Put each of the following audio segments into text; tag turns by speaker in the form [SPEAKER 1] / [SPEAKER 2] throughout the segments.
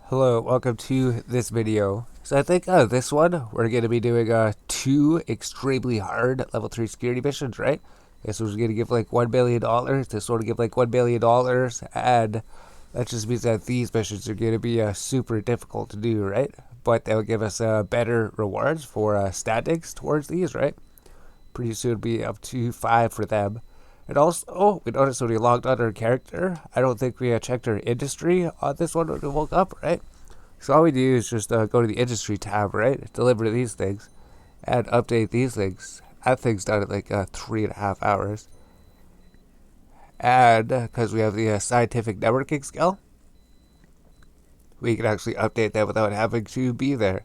[SPEAKER 1] Hello, welcome to this video. So I think this one, we're going to be doing two extremely hard level 3 security missions, right? This one's going to give like $1 billion, this one will give like $1 billion, and that just means that these missions are going to be super difficult to do, right? But they'll give us better rewards for statics towards these, right? Pretty soon be up to 5 for them. And also, oh, we noticed when we logged on our character, I don't think we checked our industry on this one when we woke up, right? So all we do is just go to the industry tab, right? Deliver these things and update these things. That thing's done in like 3.5 hours. And because we have the scientific networking skill, we can actually update that without having to be there.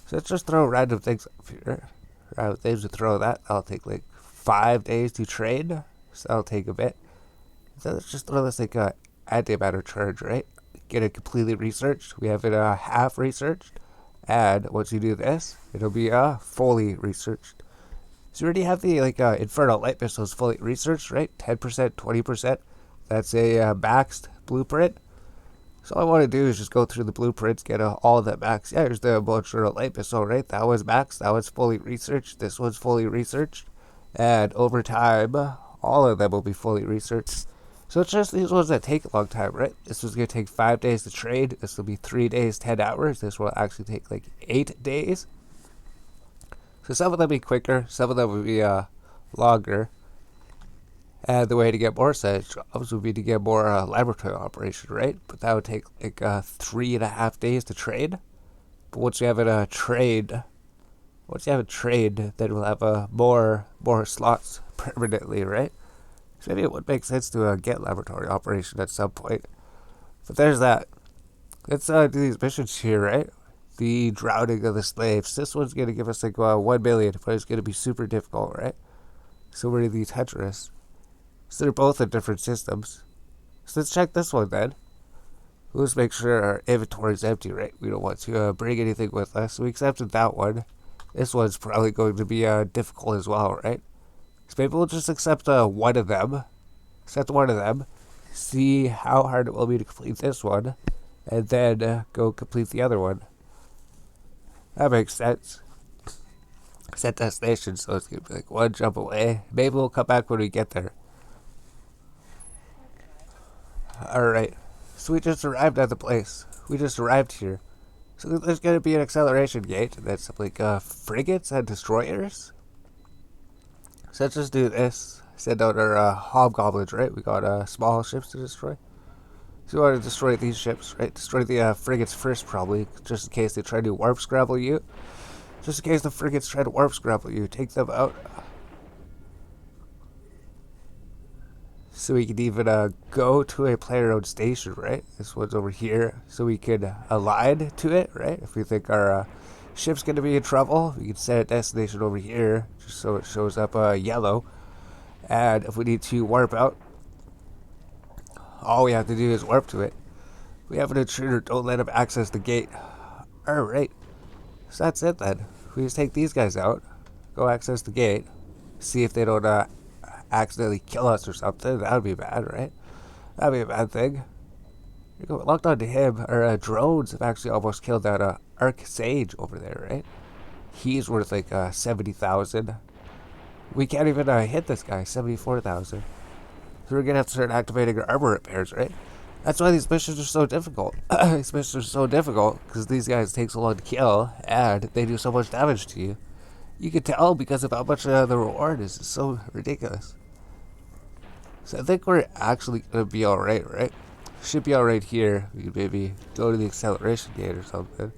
[SPEAKER 1] So let's just throw random things up here. Random things to throw that. That'll take like 5 days to trade. So that'll take a bit. So let's just throw this like antimatter charge, right? Get it completely researched. We have it half researched. And once you do this, it'll be fully researched. So you already have the infernal light missiles fully researched, right? 10%, 20%. That's a maxed blueprint. So all I want to do is just go through the blueprints, get all of that max. Yeah, here's the infernal light missile, right? That was maxed. That was fully researched. This one's fully researched. And over time, all of them will be fully researched. So it's just these ones that take a long time, right? This was going to take 5 days to trade. This will be 3 days, 10 hours. This will actually take like 8 days. So some of them will be quicker, some of them will be longer. And the way to get more science jobs would be to get more laboratory operation, right? But that would take like 3.5 days to trade. But once you have it trade, then we'll have more slots permanently, right? So maybe it would make sense to get laboratory operation at some point. But there's that. Let's do these missions here, right? The drowning of the slaves. This one's going to give us like 1 million, but it's going to be super difficult, right? So we're in the Tetris. So they're both in different systems. So let's check this one then. Let's make sure our inventory is empty, right? We don't want to bring anything with us. So we accepted that one. This one's probably going to be difficult as well, right? So maybe we'll just accept one of them. Accept one of them. See how hard it will be to complete this one. And then go complete the other one. That makes sense. Set destination, so it's going to be like one jump away. Maybe we'll come back when we get there. Alright. So we just arrived at the place. We just arrived here. So there's going to be an acceleration gate that's like frigates and destroyers. So let's just do this. Send out our hobgoblins, right? We got small ships to destroy. So we want to destroy these ships, right? Destroy the frigates first, probably, just in case they try to warp scramble you. Just in case the frigates try to warp scramble you, take them out. So we can even go to a player-owned station, right? This one's over here, so we could align to it, right? If we think our ship's going to be in trouble, we can set a destination over here, just so it shows up yellow. And if we need to warp out, all we have to do is warp to it. We have an intruder, don't let him access the gate. Alright, so that's it then. We just take these guys out, go access the gate, see if they don't accidentally kill us or something. That would be bad, right? That would be a bad thing. We locked onto him. Our drones have actually almost killed that Arc Sage over there, right? He's worth like 70,000. We can't even hit this guy, 74,000. So we're going to have to start activating our armor repairs, right? That's why these missions are so difficult. These missions are so difficult because these guys take so long to kill and they do so much damage to you. You can tell because of how much the reward is. It's so ridiculous. So I think we're actually going to be alright, right? Should be alright here. We could maybe go to the acceleration gate or something.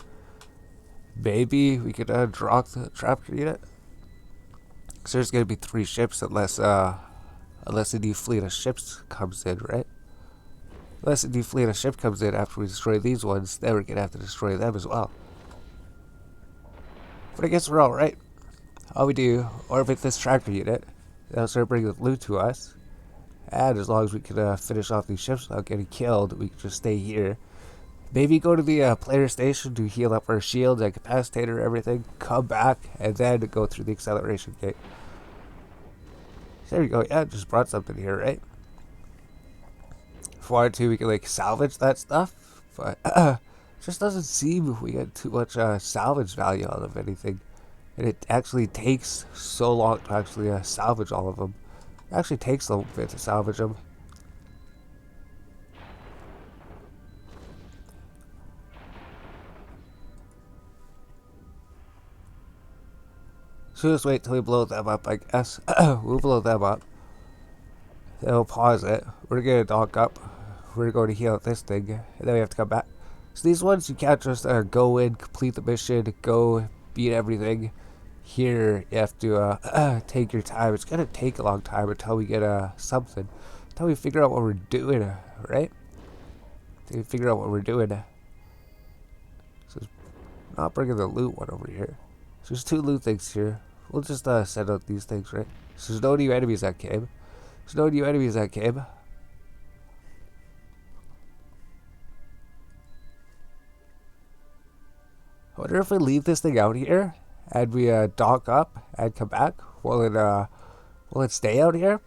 [SPEAKER 1] Maybe we could drop the trap unit. So there's going to be 3 ships unless a new fleet of ships comes in, right? Unless a new fleet of ship comes in after we destroy these ones, then we're going to have to destroy them as well. But I guess we're alright. All we do, orbit this tractor unit, that'll start bringing the loot to us. And as long as we can finish off these ships without getting killed, we can just stay here. Maybe go to the player station to heal up our shields and capacitator, everything. Come back, and then go through the acceleration gate. There we go. Yeah, just brought something here, right? If we wanted to, we could like salvage that stuff. But Just doesn't seem we get too much salvage value out of anything. And it actually takes so long to actually salvage all of them. It actually takes a little bit to salvage them. So just wait till we blow them up, I guess. We'll blow them up. Then we'll pause it. We're gonna dock up. We're going to heal up this thing. And then we have to come back. So these ones, you can't just go in, complete the mission, go beat everything. Here, you have to take your time. It's gonna take a long time until we get something. Until we figure out what we're doing, right? Until we figure out what we're doing. So not bringing the loot one over here. So there's 2 loot things here. We'll just send out these things, right? So there's no new enemies that came. There's no new enemies that came. I wonder if we leave this thing out here and we dock up and come back. Will it stay out here?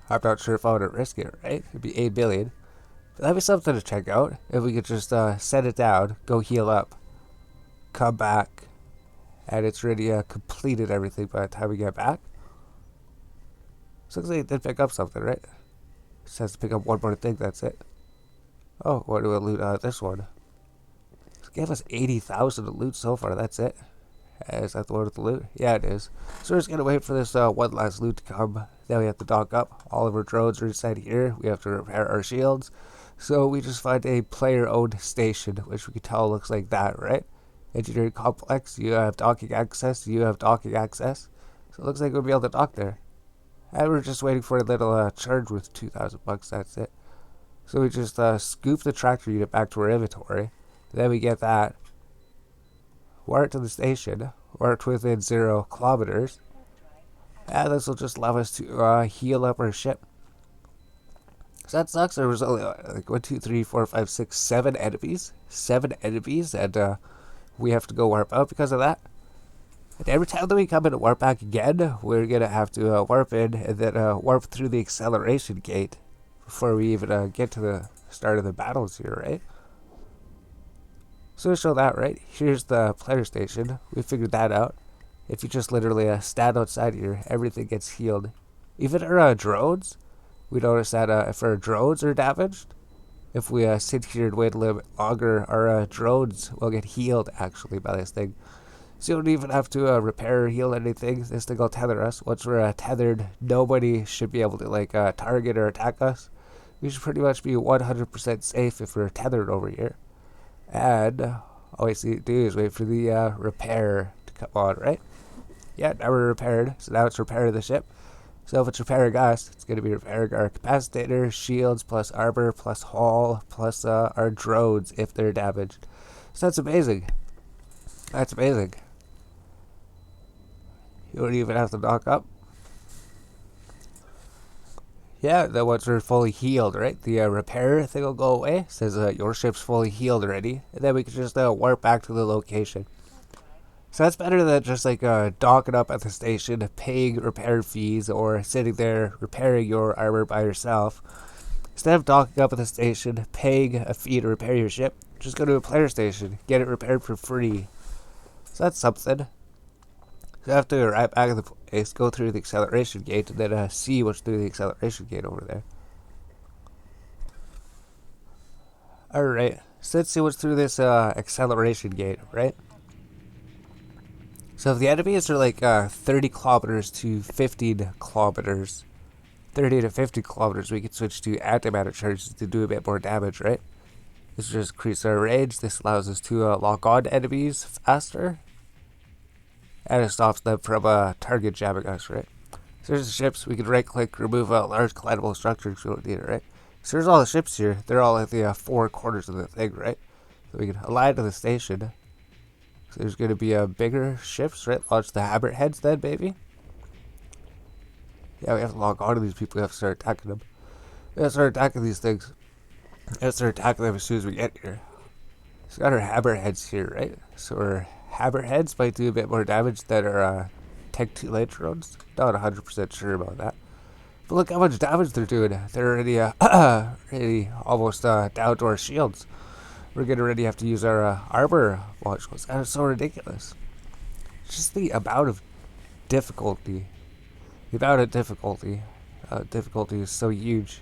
[SPEAKER 1] I'm not sure if I want to risk it, right? It'd be 8 billion. But that'd be something to check out. If we could just set it down, go heal up, come back, and it's already completed everything by the time we get back. So looks like it did pick up something, right? It says to pick up one more thing, that's it. Oh, what do we loot this one? It gave us 80,000 to loot so far, that's it. Is that the one with the loot? Yeah, it is. So we're just gonna wait for this one last loot to come. Then we have to dock up. All of our drones are inside here. We have to repair our shields. So we just find a player-owned station, which we can tell looks like that, right? Engineering complex, you have docking access, you have docking access. So it looks like we'll be able to dock there. And we're just waiting for a little charge with 2,000 bucks, that's it. So we just scoop the tractor unit back to our inventory. Then we get that. Wire it to the station. Wire it within 0 kilometers. And this will just allow us to heal up our ship. So that sucks. There was only like 1, 2, 3, 4, 5, 6, 7 enemies. 7 enemies, and we have to go warp out because of that. And every time that we come in and warp back again, we're gonna have to warp in and then warp through the acceleration gate before we even get to the start of the battles here, right? So to show that, right, here's the player station. We figured that out. If you just literally stand outside here, everything gets healed. Even our drones, we notice that if our drones are damaged, if we sit here and wait a little bit longer, our drones will get healed actually by this thing. So you don't even have to repair or heal anything. This thing will tether us. Once we're tethered, nobody should be able to like target or attack us. We should pretty much be 100% safe if we're tethered over here. And all we need to do is wait for the repair to come on, right? Yeah, now we're repaired. So now it's repairing the ship. So if it's repairing us, it's going to be repairing our capacitor, shields, plus armor, plus hull, plus our drones if they're damaged. So that's amazing. That's amazing. You don't even have to dock up. Yeah, then once we're fully healed, right? The repair thing will go away. It says your ship's fully healed already. And then we can just warp back to the location. So that's better than just like docking up at the station, paying repair fees, or sitting there repairing your armor by yourself. Instead of docking up at the station, paying a fee to repair your ship, just go to a player station, get it repaired for free. So that's something. So I have to arrive back at the place, go through the acceleration gate, and then see what's through the acceleration gate over there. Alright, so let's see what's through this acceleration gate, right? So if the enemies are like 30 kilometers to 15 kilometers, 30 to 50 kilometers, we can switch to antimatter charges to do a bit more damage, right? This just increases our range. This allows us to lock on enemies faster. And it stops them from target jamming us, right? So there's the ships. We can right click, remove large collidable structures. We don't need it, right? So there's all the ships here. They're all at the 4 corners of the thing, right? So we can align to the station. So there's going to be bigger ships, right? Launch the hammerheads then, baby. Yeah, we have to log on to these people. We have to start attacking them. We have to start attacking these things. We have to start attacking them as soon as we get here. So we got our hammerheads here, right? So our hammerheads might do a bit more damage than our Tech 2 light drones. Not 100% sure about that. But look how much damage they're doing. They're already, already almost down to our shields. We're gonna already have to use our armor modules. That is so ridiculous. Just the amount of difficulty. The amount of difficulty. Difficulty is so huge.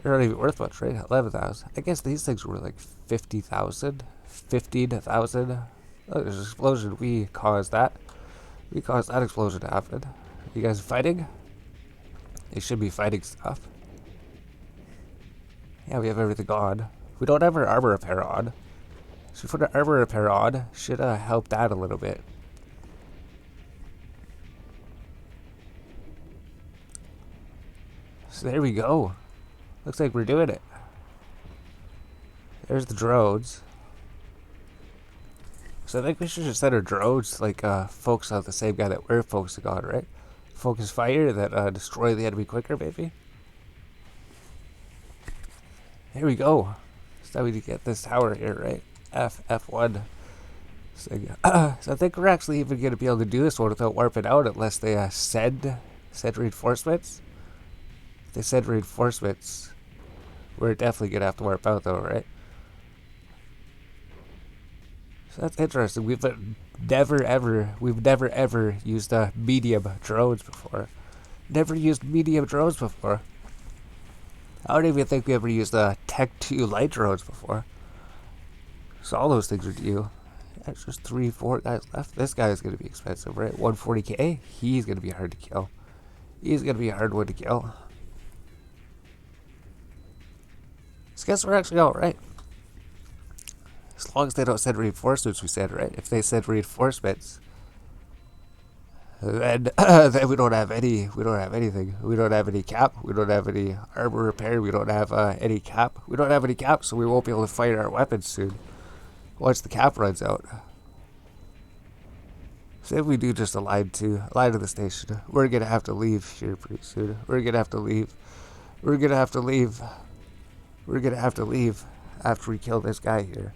[SPEAKER 1] They're not even worth much, right? 11,000. I guess these things were like 50,000, 15,000. Oh, there's an explosion. We caused that. We caused that explosion to happen. You guys fighting? They should be fighting stuff. Yeah, we have everything on. We don't have our armor repair on. So if we put our armor repair on, should help that a little bit. So there we go. Looks like we're doing it. There's the drones. So I think we should just set our drones like focus on the same guy that we're focusing on, right? Focus fire that destroy the enemy quicker, maybe. Here we go. So we need to get this tower here, right? F1. So I think we're actually even going to be able to do this one without warping out unless they send reinforcements. If they send reinforcements, we're definitely going to have to warp out though, right? So that's interesting. We've never ever used medium drones before. Never used medium drones before. I don't even think we ever used Tech 2 light drones before. So all those things are due. There's just 3-4 guys left. This guy is going to be expensive, right? 140k. He's going to be hard to kill. He's going to be a hard one to kill. So I guess we're actually alright. As long as they don't send reinforcements, we said, right? If they send reinforcements, then then we don't have anything. We don't have any cap. We don't have any armor repair. We don't have any cap. We don't have any cap, so we won't be able to fight our weapons soon. Once the cap runs out. So if we do just align to the station, we're gonna have to leave here pretty soon. We're gonna have to leave. We're gonna have to leave. We're gonna have to leave after we kill this guy here.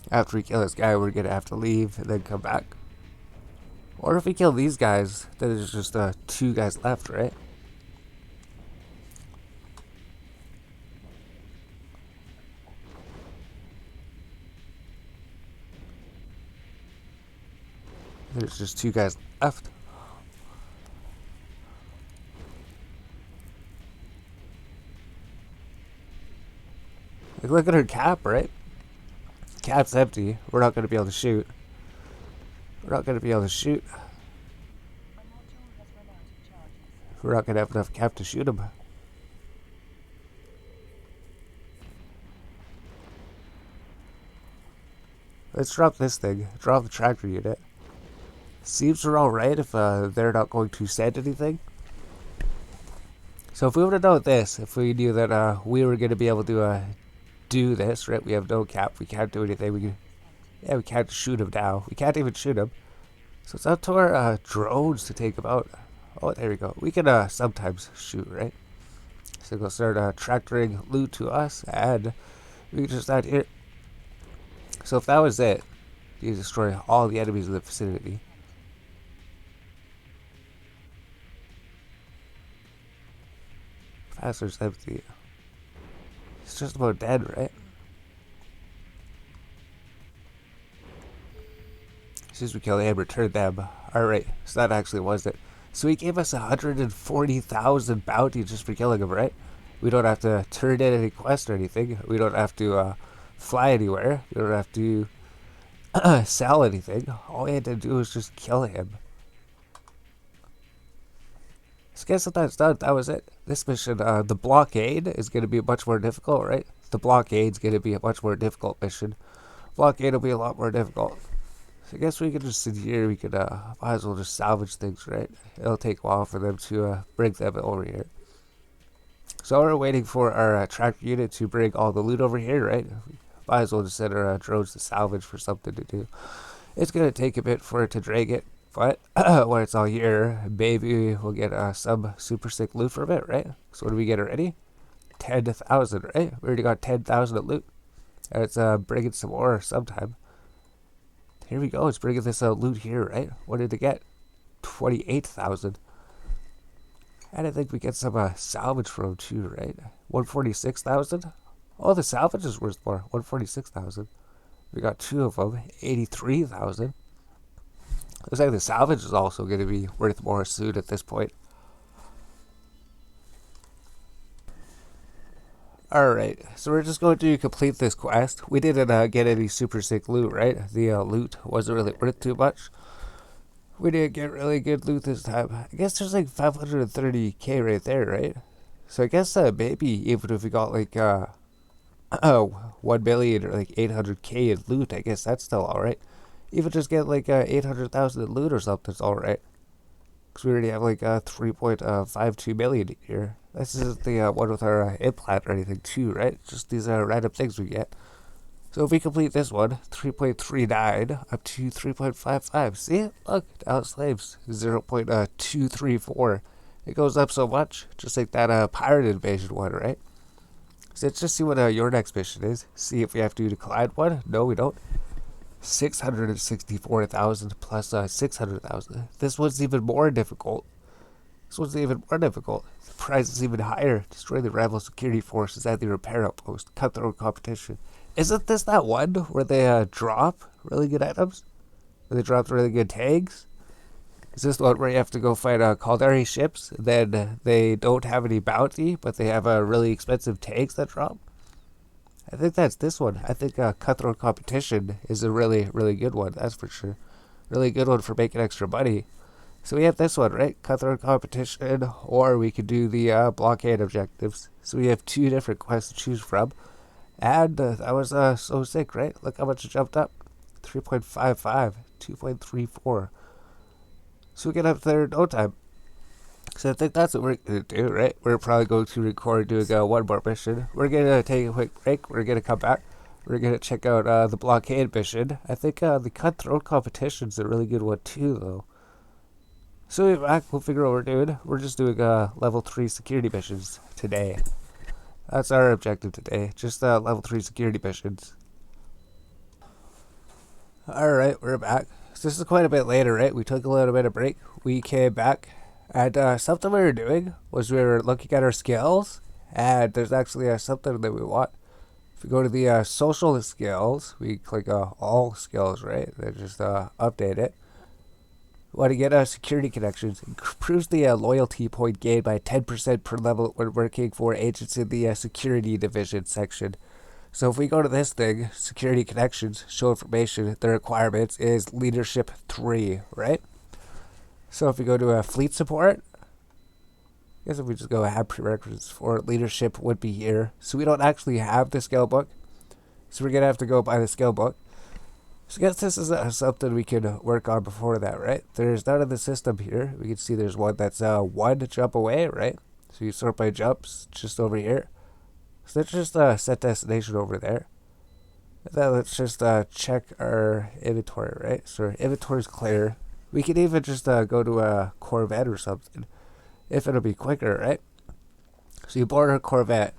[SPEAKER 1] After we kill this guy, we're gonna have to leave and then come back. Or if we kill these guys, then there's just 2 guys left, right? There's just 2 guys left. Like, look at her cap, right? Cap's empty. We're not going to be able to shoot. We're not going to be able to shoot. We're not going to have enough cap to shoot him. Let's drop this thing. Drop the tractor unit. Seems we're alright if they're not going to send anything. So if we would have known this, if we knew that we were going to be able to do this, right? We have no cap. We can't do anything. We can't shoot him now. We can't even shoot him. So it's up to our drones to take him out. Oh, there we go. We can sometimes shoot, right? So we'll start tractoring loot to us, and we can just start here. So if that was it, you destroy all the enemies in the vicinity. Faster's empty. It's just about dead, right? As soon as we kill him, return them. Alright, so that actually was it. So he gave us 140,000 bounty just for killing him, right? We don't have to turn in any quest or anything. We don't have to fly anywhere. We don't have to sell anything. All we had to do was just kill him. So I guess that that's done. That was it. This mission, the Blockade, is going to be much more difficult, right? The Blockade's going to be a much more difficult mission. Blockade will be a lot more difficult. So I guess we could just sit here. We could might as well just salvage things, right? It'll take a while for them to bring them over here. So we're waiting for our tractor unit to bring all the loot over here, right? Might as well just send our drones to salvage for something to do. It's going to take a bit for it to drag it. But when it's all here, maybe we'll get some super sick loot from it, right? So what do we get already? 10,000, right? We already got 10,000 of loot. And it's bringing some more sometime. Here we go. It's bringing this loot here, right? What did it get? 28,000. And I think we get some salvage from him too, right? 146,000. Oh, the salvage is worth more. 146,000. We got two of them. 83,000. Looks like the salvage is also going to be worth more soon at this point. Alright, so we're just going to complete this quest. We didn't get any super sick loot, right? The loot wasn't really worth too much. We didn't get really good loot this time. I guess there's like 530k right there, right? So I guess maybe even if we got like 1 million or like 800k in loot, I guess that's still alright. Even just get like 800,000 in loot or something's alright. Because we already have like 3.52 million here. This isn't the one with our implant or anything too, right? Just these random things we get. So if we complete this one, 3.39 up to 3.55. See? Look, now it slaves 0.234. It goes up so much, just like that pirate invasion one, right? So let's just see what your next mission is. See if we have to decline one. No, we don't. 664,000 plus 600,000. This one's even more difficult. The price is even higher. Destroy the rival security forces at the repair outpost. Cutthroat competition. Isn't this that one where they drop really good items? Where they drop really good tags? Is this the one where you have to go fight Caldari ships? Then they don't have any bounty, but they have really expensive tags that drop? I think that's this one. I think Cutthroat Competition is a really, really good one. That's for sure. Really good one for making extra money. So we have this one, right? Cutthroat Competition, or we could do the Blockade objectives. So we have two different quests to choose from. And that was so sick, right? Look how much it jumped up. 3.55, 2.34. So we get up there in no time. So I think that's what we're going to do, right? We're probably going to record doing one more mission. We're going to take a quick break. We're going to come back. We're going to check out the Blockade mission. I think the Cutthroat Competition is a really good one too, though. So we'll be back. We'll figure out what we're doing. We're just doing level 3 security missions today. That's our objective today. Just level 3 security missions. Alright, we're back. So this is quite a bit later, right? We took a little bit of break. We came back. And something we were doing was we were looking at our skills. And there's actually something that we want. If we go to the social skills, we click all skills, right? Then just update it. We want to get security connections. Improves the loyalty point gain by 10% per level when working for agents in the security division section. So if we go to this thing, security connections, show information, the requirements is leadership 3, right? So if we go to fleet support, I guess if we just go have prerequisites for leadership would be here. So we don't actually have the skill book. So we're going to have to go buy the skill book. So I guess this is something we could work on before that, right? There's none of the system here. We can see there's one that's one jump away, right? So you sort by jumps just over here. So let's just set destination over there. And then let's just check our inventory, right? So our inventory's clear. We could even just go to a Corvette or something. If it'll be quicker, right? So you board our Corvette.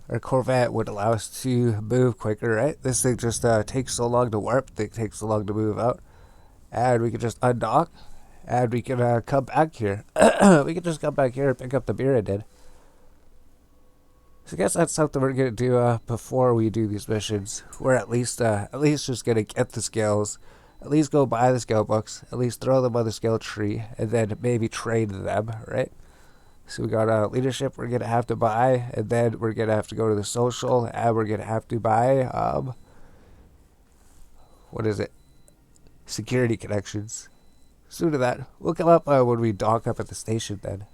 [SPEAKER 1] Our Corvette would allow us to move quicker, right? This thing just takes so long to warp, it takes so long to move out. And we can just undock, and we can come back here. We can just come back here and pick up the beer I did. So I guess that's something we're going to do before we do these missions. We're at least just going to get the skills, at least go buy the skill books, at least throw them on the skill tree, and then maybe trade them, right? So we got leadership we're going to have to buy, and then we're going to have to go to the social, and we're going to have to buy, what is it? Security connections. So to that, we'll come up when we dock up at the station then.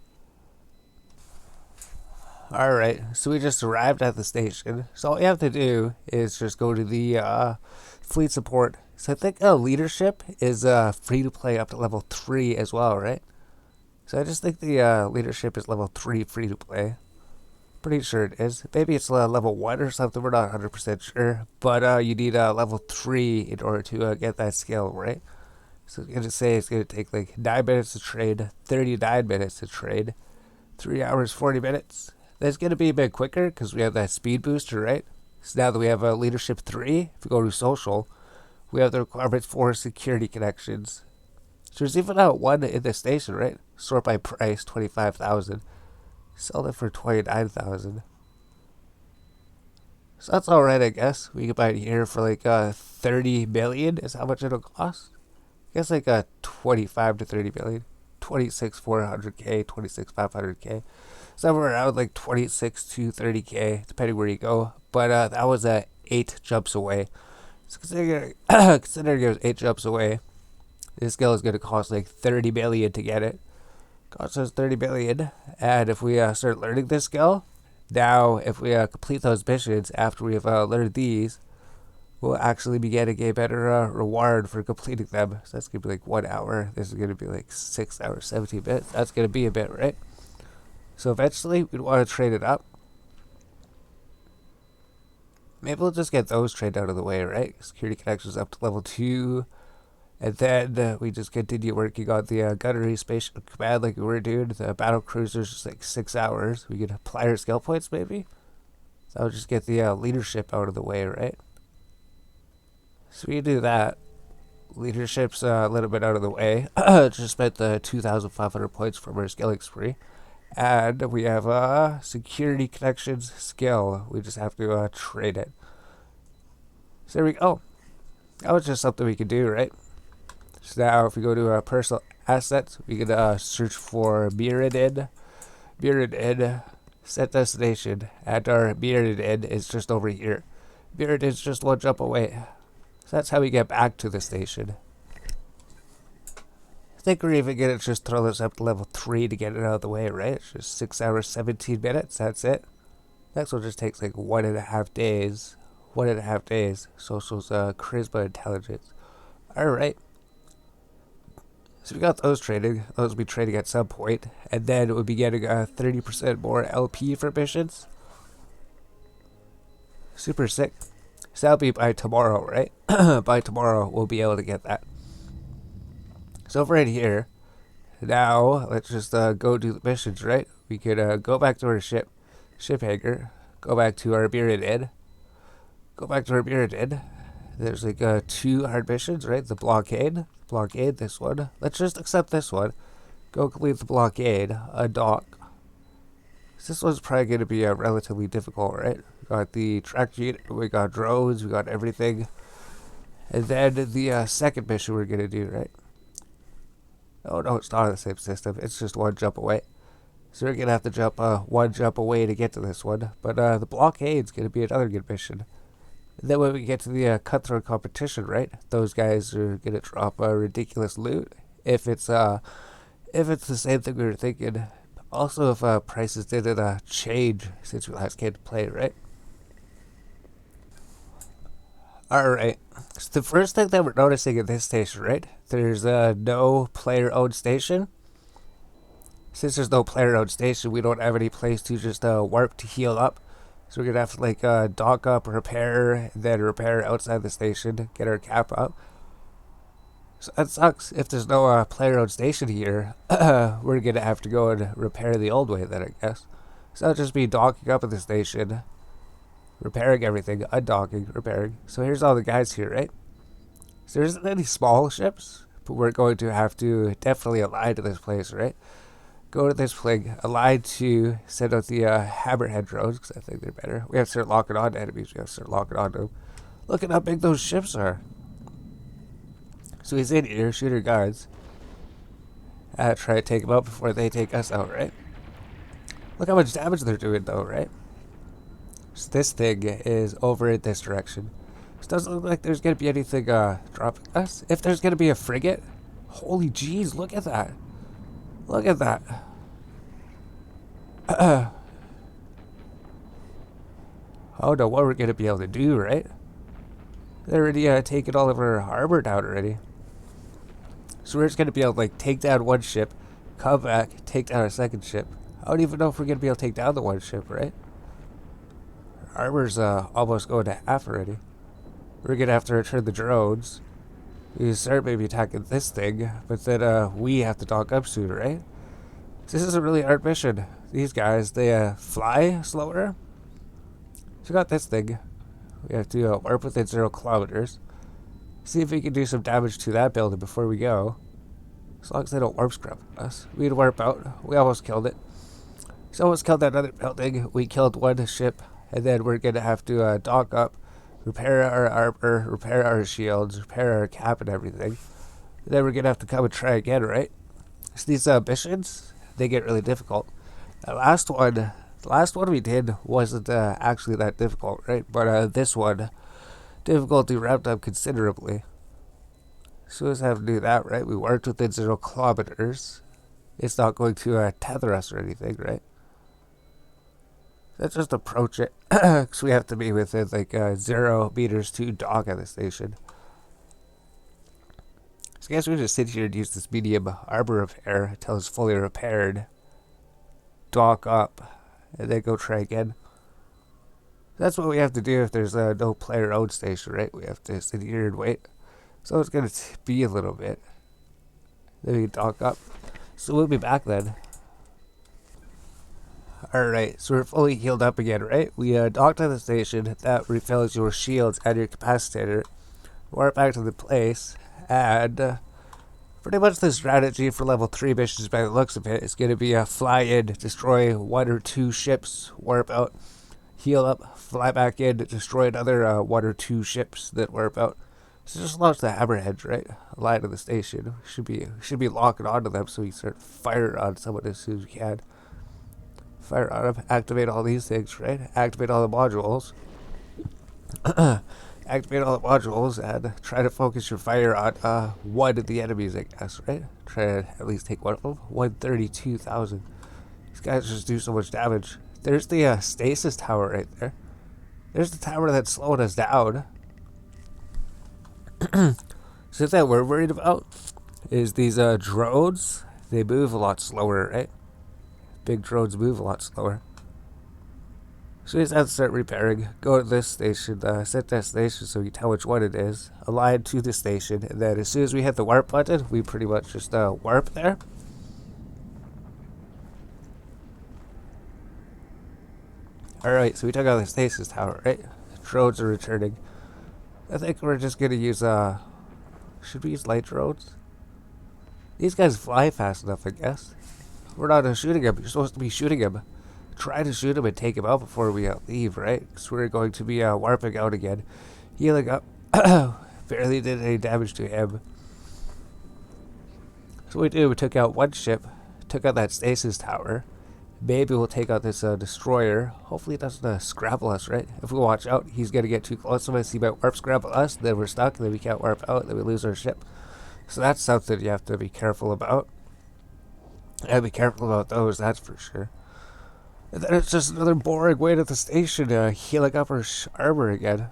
[SPEAKER 1] Alright, so we just arrived at the station. So all you have to do is just go to the fleet support. So I think leadership is free to play up to level 3 as well, right? So I just think the leadership is level 3 free to play. Pretty sure it is. Maybe it's level 1 or something, we're not 100% sure. But you need level 3 in order to get that skill, right? So it's going to say it's going to take like 9 minutes to trade, 39 minutes to trade, 3 hours, 40 minutes. That's going to be a bit quicker because we have that speed booster, right? So now that we have leadership 3, if we go to social, we have the requirements for security connections. So there's even one in the station, right? Sort by price, 25,000. Sell it for 29,000. So that's alright, I guess. We can buy it here for like 30 million is how much it'll cost. I guess like 25 to 30 million. 26 400k, 26 500k. Somewhere around like 26 to 30k, depending where you go. But that was 8 jumps away. So considering it was 8 jumps away, this skill is going to cost like 30 million to get it. Costs us 30 million. And if we start learning this skill, now if we complete those missions after we've learned these, we'll actually be getting a better reward for completing them. So that's going to be like 1 hour. This is going to be like 6 hours, 17 minutes. That's going to be a bit, right? So eventually, we'd want to trade it up. Maybe we'll just get those trade out of the way, right? Security connections up to level 2. And then we just continue working on the gunnery spaceship command like we were doing. The battle cruisers just like 6 hours. We could apply our skill points, maybe? So I'll just get the leadership out of the way, right? So we do that. Leadership's a little bit out of the way. Just spent the 2,500 points from our skilling spree. And we have security connections skill. We just have to trade it. So there we go. That was just something we could do, right? So now if we go to personal assets, we can search for Mirrodin. Mirrodin, set destination. And our Mirrodin is just over here. Mirrodin's just 1 jump away. So that's how we get back to the station. I think we're even going to just throw this up to level 3 to get it out of the way, right? It's just 6 hours, 17 minutes. That's it. Next one just takes like 1.5 days. 1.5 days. Social's charisma intelligence. Alright. So we got those trading. Those will be trading at some point. And then we'll be getting 30% more LP for missions. Super sick. So that'll be by tomorrow, right? By tomorrow, we'll be able to get that. So over in here, now let's just go do the missions, right? We could go back to our ship hangar, go back to our Mirrodin, go back to our Mirrodin. There's like 2 hard missions, right? The blockade, this one. Let's just accept this one. Go complete the blockade, undock. This one's probably going to be relatively difficult, right? We got the track unit, we got drones, we got everything. And then the second mission we're going to do, right? Oh no, it's not on the same system. It's just 1 jump away. So we're going to have to jump 1 jump away to get to this one. But the blockade's going to be another good mission. And then when we get to the cutthroat competition, right? Those guys are going to drop ridiculous loot. If it's the same thing we were thinking. Also, if prices didn't change since we last came to play, right? Alright, so the first thing that we're noticing in this station, right? There's no player-owned station. Since there's no player-owned station, we don't have any place to just warp to heal up. So we're going to have to like dock up, repair, then repair outside the station, get our cap up. So that sucks. If there's no player-owned station here, we're going to have to go and repair the old way then, I guess. So that'll just be docking up at the station, repairing everything, undocking, repairing. So here's all the guys here, right? So there isn't any small ships, but we're going to have to definitely align to this place, right? Go to this flag, align to send out the hammerhead drones, because I think they're better. We have to start locking on to enemies. We have to start locking on to them. Look at how big those ships are. So he's in here, shoot our guards. Try to take them out before they take us out, right? Look how much damage they're doing, though, right? So this thing is over in this direction. It doesn't look like there's going to be anything dropping us. If there's going to be a frigate, holy jeez, look at that. Look at that. I don't know what we're going to be able to do, right? They're already taking all of our harbor down already. So we're just going to be able to like take down one ship, come back, take down a second ship. I don't even know if we're going to be able to take down the one ship, right? Our armor's almost going to half already. We're going to have to return the drones. We start maybe attacking this thing, but then we have to dock up soon, right? This is a really hard mission. These guys, they fly slower. So we got this thing. We have to warp within 0 kilometers. See if we can do some damage to that building before we go. As long as they don't warp scrub us. We'd warp out. We almost killed it. So almost killed that other building. We killed one ship. And then we're going to have to dock up, repair our armor, repair our shields, repair our cap and everything. And then we're going to have to come and try again, right? So these missions, they get really difficult. The last one we did wasn't actually that difficult, right? But this one, difficulty ramped up considerably. So we just have to do that, right? We worked within 0 kilometers. It's not going to tether us or anything, right? Let's just approach it, because we have to be within like 0 meters to dock at the station. So I guess we just sit here and use this medium armor repair until it's fully repaired. Dock up, and then go try again. That's what we have to do if there's no player-owned station, right? We have to sit here and wait. So it's going to be a little bit. Then we can dock up. So we'll be back then. Alright, so we're fully healed up again, right? We docked at the station. That refills your shields and your capacitor. Warp back to the place. And pretty much the strategy for level 3 missions by the looks of it is going to be fly in, destroy 1 or 2 ships, warp out, heal up, fly back in, destroy another 1 or 2 ships that warp out. So just launch the hammerheads, right? Line of the station. We should be locking onto them so we start firing on someone as soon as we can. Fire on them, activate all these things, right? Activate all the modules. Activate all the modules and try to focus your fire on one of the enemies, I guess, right? Try to at least take one of them. 132,000. These guys just do so much damage. There's the stasis tower right there. There's the tower that's slowing us down. So that we're worried about is these drones. They move a lot slower, right? Big drones move a lot slower. So we just have to start repairing. Go to this station, set that station so we can tell which one it is. Align to the station, and then as soon as we hit the warp button, we pretty much just warp there. Alright, so we took out the stasis tower, right? Drones are returning. I think we're just gonna use, should we use light drones? These guys fly fast enough, I guess. We're not shooting him. You're supposed to be shooting him. Try to shoot him and take him out before we leave, right? Because we're going to be warping out again. Healing up. Barely did any damage to him. So what we did, we took out one ship. Took out that stasis tower. Maybe we'll take out this destroyer. Hopefully it doesn't scrabble us, right? If we watch out, he's going to get too close to us. He might warp scrabble us. Then we're stuck. Then we can't warp out. Then we lose our ship. So that's something you have to be careful about. And be careful about those, that's for sure. And then it's just another boring wait at the station healing up our armor again.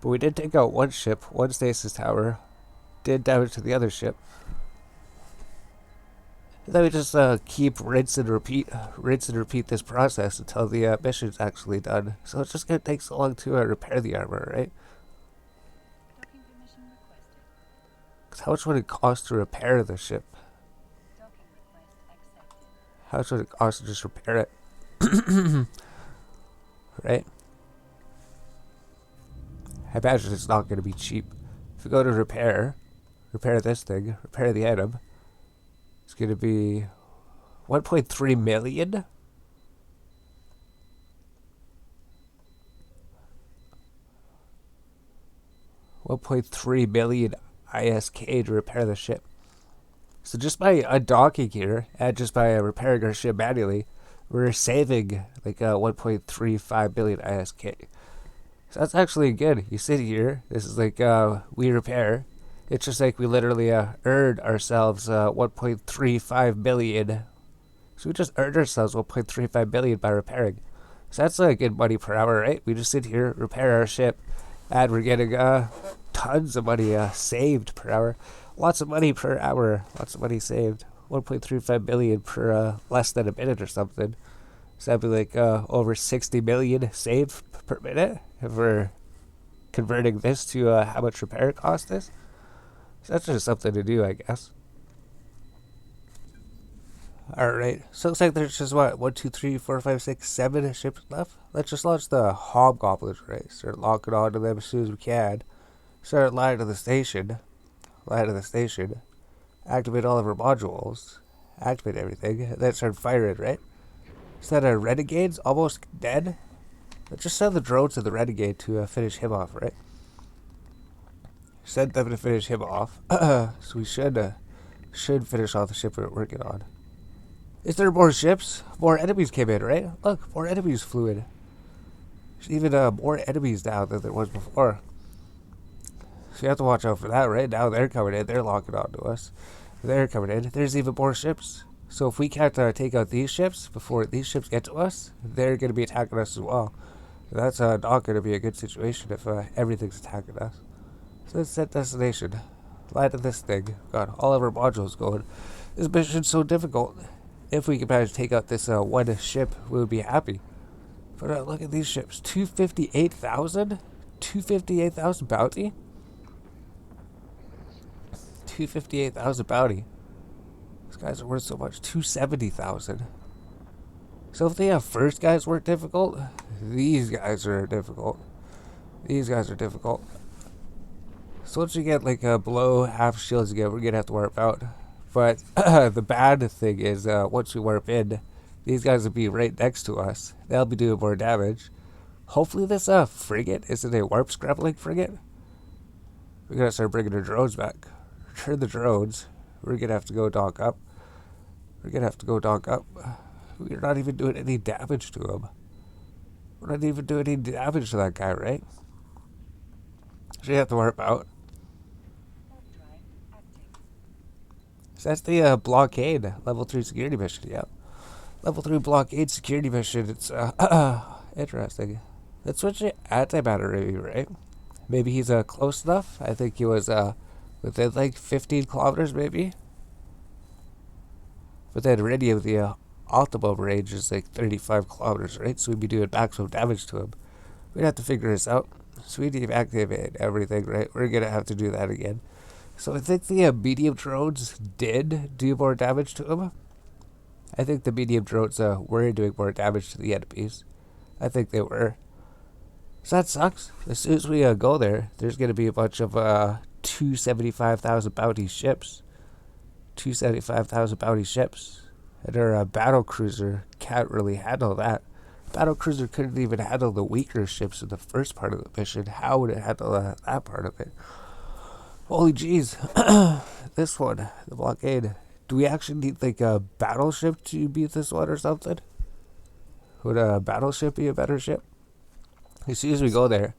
[SPEAKER 1] But we did take out one ship, one stasis tower. Did damage to the other ship. And then we just keep rinse and repeat this process until the mission's actually done. So it's just going to take so long to repair the armor, right? Because how much would it cost to repair the ship? How much would it cost to just repair it? Right? I imagine it's not going to be cheap. If we go to repair this thing, repair the item, it's going to be 1.3 million? $1.3 million ISK to repair the ship. So just by undocking here, and just by repairing our ship manually, we're saving like 1.35 billion ISK. So that's actually good. You sit here, this is like we repair. It's just like we literally earned ourselves 1.35 billion. So we just earned ourselves 1.35 billion by repairing. So that's good money per hour, right? We just sit here, repair our ship, and we're getting tons of money saved per hour. Lots of money per hour. Lots of money saved. 1.35 billion per less than a minute or something. So that'd be like over 60 million saved per minute if we're converting this to how much repair cost is. So that's just something to do, I guess. Alright, so looks like there's just what, 1, 2, 3, 4, 5, 6, 7 ships left? Let's just launch the hobgoblins, right? Start locking on to them as soon as we can. Start lying to the station. Lie to the station. Activate all of our modules. Activate everything. And then start firing, right? Is that our Renegade's almost dead? Let's just send the drone to the Renegade to finish him off, right? Send them to finish him off. So we should finish off the ship we're working on. Is there more ships? More enemies came in, right? Look, more enemies flew in. There's even more enemies now than there was before. So you have to watch out for that, right? Now they're coming in. They're locking on to us. They're coming in. There's even more ships. So if we can't take out these ships before these ships get to us, they're going to be attacking us as well. That's not going to be a good situation if everything's attacking us. So let's set destination. Land of this thing. Got all of our modules going. This mission's so difficult. If we could manage to take out this one ship, we would be happy. But look at these ships. 258,000? 258,000 bounty? 258,000 bounty. These guys are worth so much. 270,000. So if the first guys weren't difficult, these guys are difficult. These guys are difficult. So once you get like below half shields again, we're gonna have to warp out. But the bad thing is once we warp in, these guys will be right next to us. They'll be doing more damage. Hopefully this frigate isn't a warp scrambling frigate. We're gonna start bringing our drones back. Return the drones. We're gonna have to go dock up. We're gonna have to go dock up. We're not even doing any damage to him. We're not even doing any damage to that guy, right? So you have to warp out. So that's the Blockade, level 3 security mission, yeah. Level 3 Blockade security mission, it's interesting. Let's switch to antimatter review, right? Maybe he's close enough. I think he was within like 15 kilometers, maybe. But then radio, the optimum range is like 35 kilometers, right? So we'd be doing maximum damage to him. We'd have to figure this out. So we deactivate everything, right? We're gonna have to do that again. So I think the medium drones did do more damage to him. I think the medium drones were doing more damage to the enemies. I think they were. So that sucks. As soon as we go there, there's going to be a bunch of 275,000 bounty ships. 275,000 bounty ships. And our battle cruiser can't really handle that. Battle cruiser couldn't even handle the weaker ships in the first part of the mission. How would it handle that part of it? Holy jeez. This one, the Blockade. Do we actually need like a battleship to beat this one or something? Would a battleship be a better ship? As soon as we go there,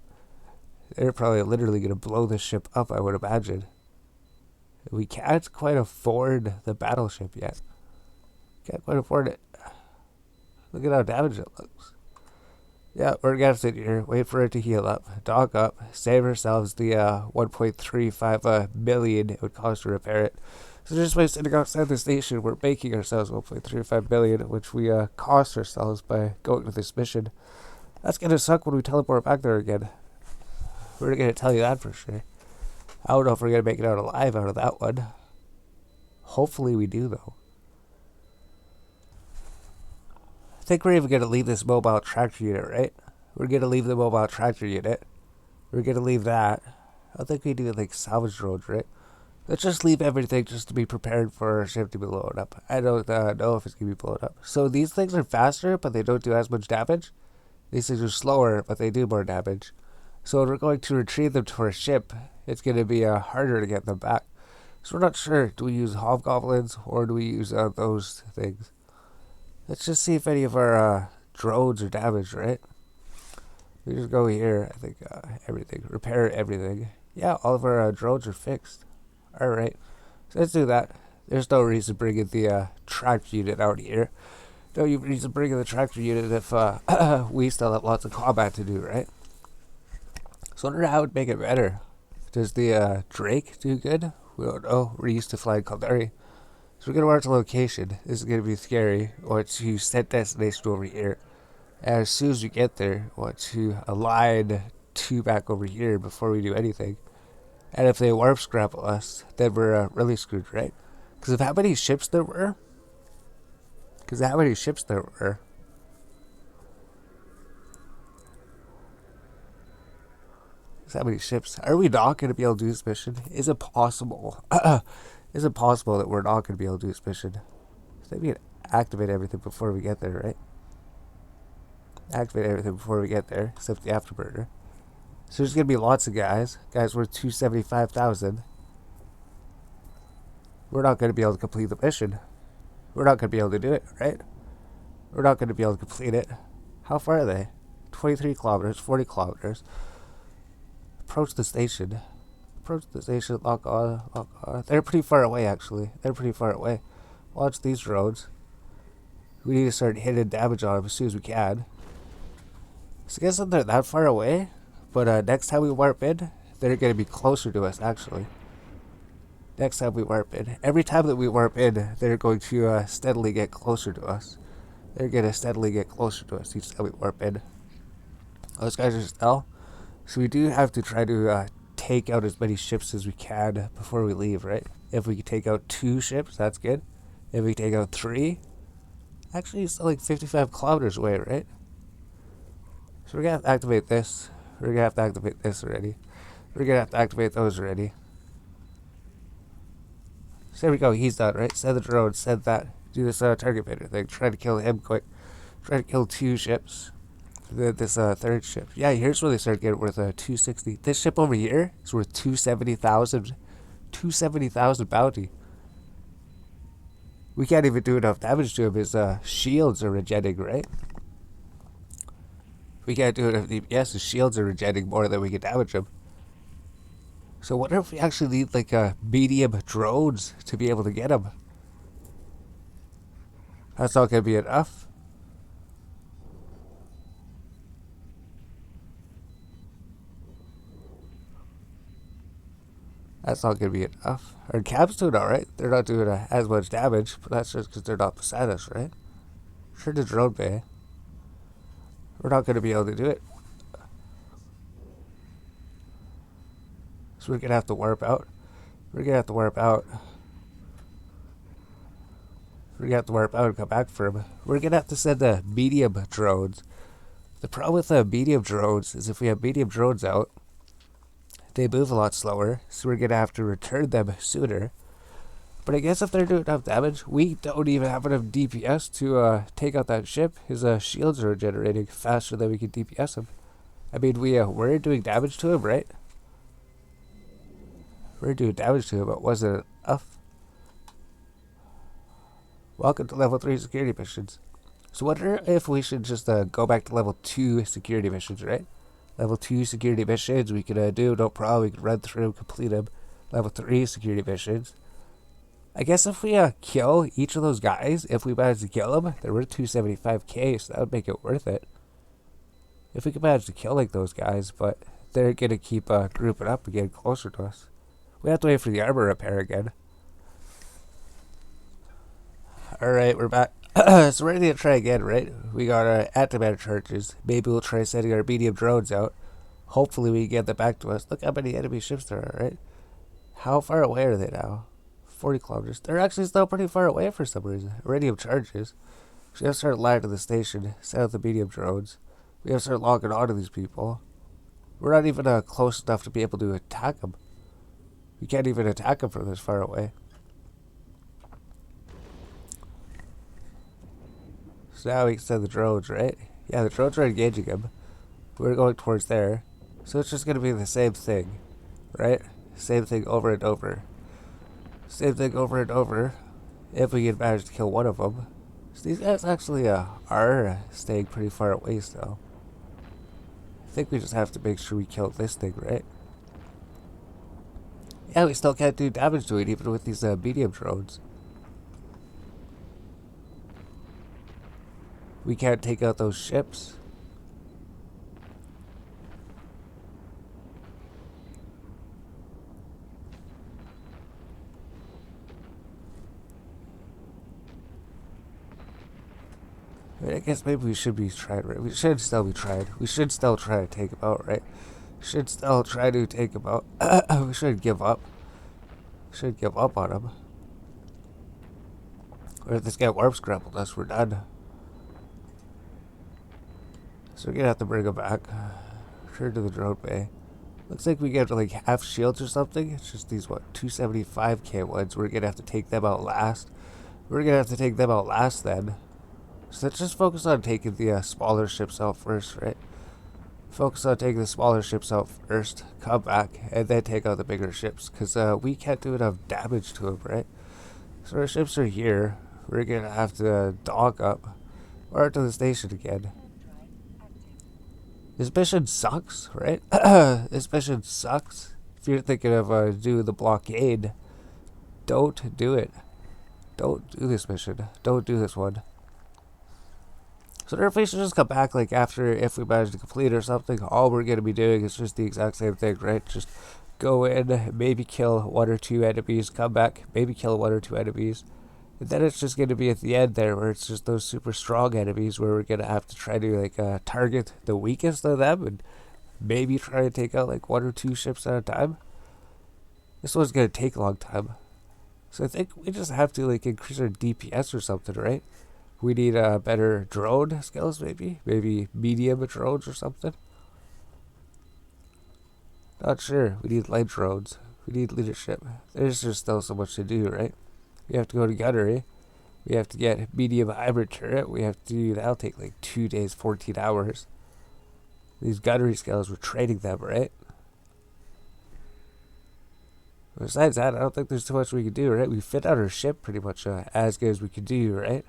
[SPEAKER 1] they're probably literally going to blow this ship up, I would imagine. We can't quite afford the battleship yet. Can't quite afford it. Look at how damaged it looks. Yeah, we're going to sit here, wait for it to heal up, dock up, save ourselves the 1.35 million it would cost to repair it. So just by sitting outside the station, we're making ourselves 1.35 million, which we cost ourselves by going to this mission. That's going to suck when we teleport back there again. We're going to tell you that for sure. I don't know if we're going to make it out alive out of that one. Hopefully we do, though. I think we're even going to leave this mobile tractor unit, right? We're going to leave the mobile tractor unit. We're going to leave that. I think we do like salvage drones, right? Let's just leave everything just to be prepared for our ship to be blown up. I don't know if it's going to be blown up. So these things are faster, but they don't do as much damage. These things are slower, but they do more damage. So when we're going to retrieve them to our ship, it's going to be harder to get them back. So we're not sure. Do we use hobgoblins or do we use those things? Let's just see if any of our drones are damaged, right? We just go here. I think everything. Repair everything. Yeah, all of our drones are fixed. Alright. So let's do that. There's no reason bringing the tractor unit out here. No reason bringing the tractor unit if we still have lots of combat to do, right? So I wonder how it would make it better. Does the Drake do good? We don't know. We're used to flying Caldari. So we're going to mark the location. This is going to be scary. I want to set destination over here. And as soon as we get there, I want to align 2 back over here before we do anything. And if they warp scramble us, then we're really screwed, right? Because of how many ships there were, Because how many ships there were? How many ships? Are we not going to be able to do this mission? Is it possible? Is it possible that we're not going to be able to do this mission? So we can activate everything before we get there, right? Activate everything before we get there, except the afterburner. So there's going to be lots of guys. Guys worth 275,000. We're not going to be able to complete the mission. We're not going to be able to do it, right? We're not going to be able to complete it. How far are they? 23 kilometers, 40 kilometers. Approach the station. Approach the station, lock on, lock on. They're pretty far away, actually. They're pretty far away. Watch these roads. We need to start hitting damage on them as soon as we can. So I guess they're that far away, but next time we warp in, they're going to be closer to us, actually. Next time we warp in. Every time that we warp in, they're going to steadily get closer to us. They're going to steadily get closer to us each time we warp in. Those guys are still. So we do have to try to take out as many ships as we can before we leave, right? If we can take out 2 ships, that's good. If we take out 3, actually it's still like 55 kilometers away, right? So we're going to have to activate this. We're going to have to activate this already. We're going to have to activate those already. So there we go, he's done, right? Send the drone, send that. Do this target bidder thing. Try to kill him quick. Try to kill 2 ships. This third ship. Yeah, here's where they start getting worth 260. This ship over here is worth 270,000. 270,000 bounty. We can't even do enough damage to him. His shields are regenerating, right? We can't do enough DPS. His shields are regenerating more than we can damage him. So what if we actually need like medium drones to be able to get him? That's not going to be enough. That's not going to be enough. Our cab's doing alright. They're not doing as much damage, but that's just because they're not beside us, right? Sure, the drone bay. We're not going to be able to do it. So we're going to have to warp out. We're going to have to warp out. We're going to have to warp out and come back for him. We're going to have to send the medium drones. The problem with the medium drones is if we have medium drones out, they move a lot slower, so we're going to have to return them sooner. But I guess if they're doing enough damage, we don't even have enough DPS to take out that ship. His shields are regenerating faster than we can DPS him. I mean, we're doing damage to him, right? We're doing damage to him, but wasn't it enough? Welcome to level 3 security missions. So wonder if we should just go back to level 2 security missions, right? Level 2 security missions we could do, no problem. We could run through, complete them. Level 3 security missions. I guess if we kill each of those guys, if we manage to kill them, they're worth 275k, so that would make it worth it. If we could manage to kill like those guys, but they're going to keep grouping up and getting closer to us. We have to wait for the armor repair again. Alright, we're back. So we're going to try again, right? We got our antimatter charges. Maybe we'll try sending our medium drones out. Hopefully we can get them back to us. Look how many enemy ships there are, right? How far away are they now? 40 kilometers. They're actually still pretty far away for some reason. Radium charges. So we have to start lying to the station. Send out the medium drones. We have to start logging on to these people. We're not even close enough to be able to attack them. We can't even attack them from this far away. So now we can send the drones, right? Yeah, the drones are engaging him. We're going towards there. So it's just going to be the same thing, right? Same thing over and over. Same thing over and over. If we can manage to kill one of them. So these guys actually are staying pretty far away still. I think we just have to make sure we kill this thing, right? Yeah, we still can't do damage to it even with these medium drones. We can't take out those ships. I mean, I guess maybe we should be trying, right? We should still be trying. We should still try to take him out, right? We should still try to take him out. We should give up. We should give up on him. Or if this guy warp scrambled us, we're done. So we're gonna have to bring him back. Return to the drone bay. Looks like we get like half shields or something. It's just these, what, 275k ones. We're gonna have to take them out last. We're gonna have to take them out last then. So let's just focus on taking the smaller ships out first, right? Focus on taking the smaller ships out first, come back, and then take out the bigger ships. Because we can't do enough damage to them, right? So our ships are here. We're gonna have to dock up. Or to the station again. This mission sucks, right? This mission sucks. If you're thinking of doing the blockade, don't do it. Don't do this mission. Don't do this one. So if we should just come back like after, if we manage to complete or something, all we're going to be doing is just the exact same thing, right? Just go in, maybe kill 1 or 2 enemies, come back, maybe kill 1 or 2 enemies. And then it's just going to be at the end there where it's just those super strong enemies where we're going to have to try to like target the weakest of them and maybe try to take out like 1 or 2 ships at a time. This one's going to take a long time. So I think we just have to like increase our DPS or something, right? We need better drone skills, maybe medium drones or something. Not sure. We need light drones. We need leadership. There's just still so much to do, right? We have to go to gunnery. We have to get medium hybrid turret. We have to do that'll take like 2 days, 14 hours. These gunnery skills, we're training them, right? Besides that, I don't think there's too much we can do, right? We fit out our ship pretty much as good as we can do, right?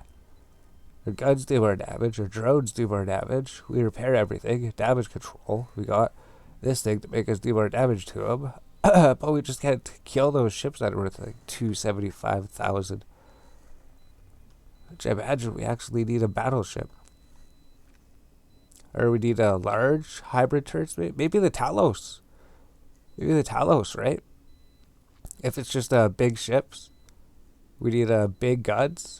[SPEAKER 1] Our guns do more damage, our drones do more damage, we repair everything, damage control, we got this thing to make us do more damage to them, but we just can't kill those ships that are worth like 275,000. Which I imagine we actually need a battleship. Or we need a large hybrid turrets, maybe the Talos. Maybe the Talos, right? If it's just big ships, we need big guns.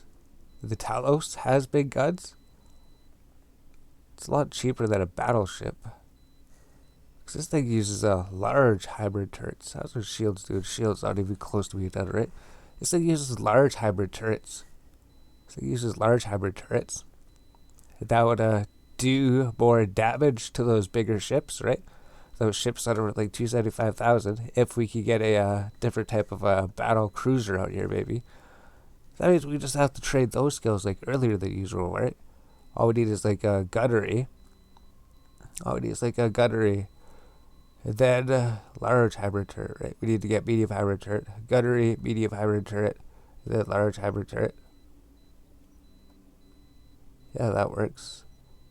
[SPEAKER 1] The Talos has big guns. It's a lot cheaper than a battleship. Because this thing uses large hybrid turrets. How's our shields doing? Shields not even close to being done, right? This thing uses large hybrid turrets. That would do more damage to those bigger ships, right? Those ships that are like 275,000. If we could get a different type of battle cruiser out here, maybe. That means we just have to trade those skills like earlier than usual, right? All we need is like a gunnery. And then large hybrid turret, right? We need to get medium hybrid turret. Gunnery, medium hybrid turret. Then large hybrid turret. Yeah, that works.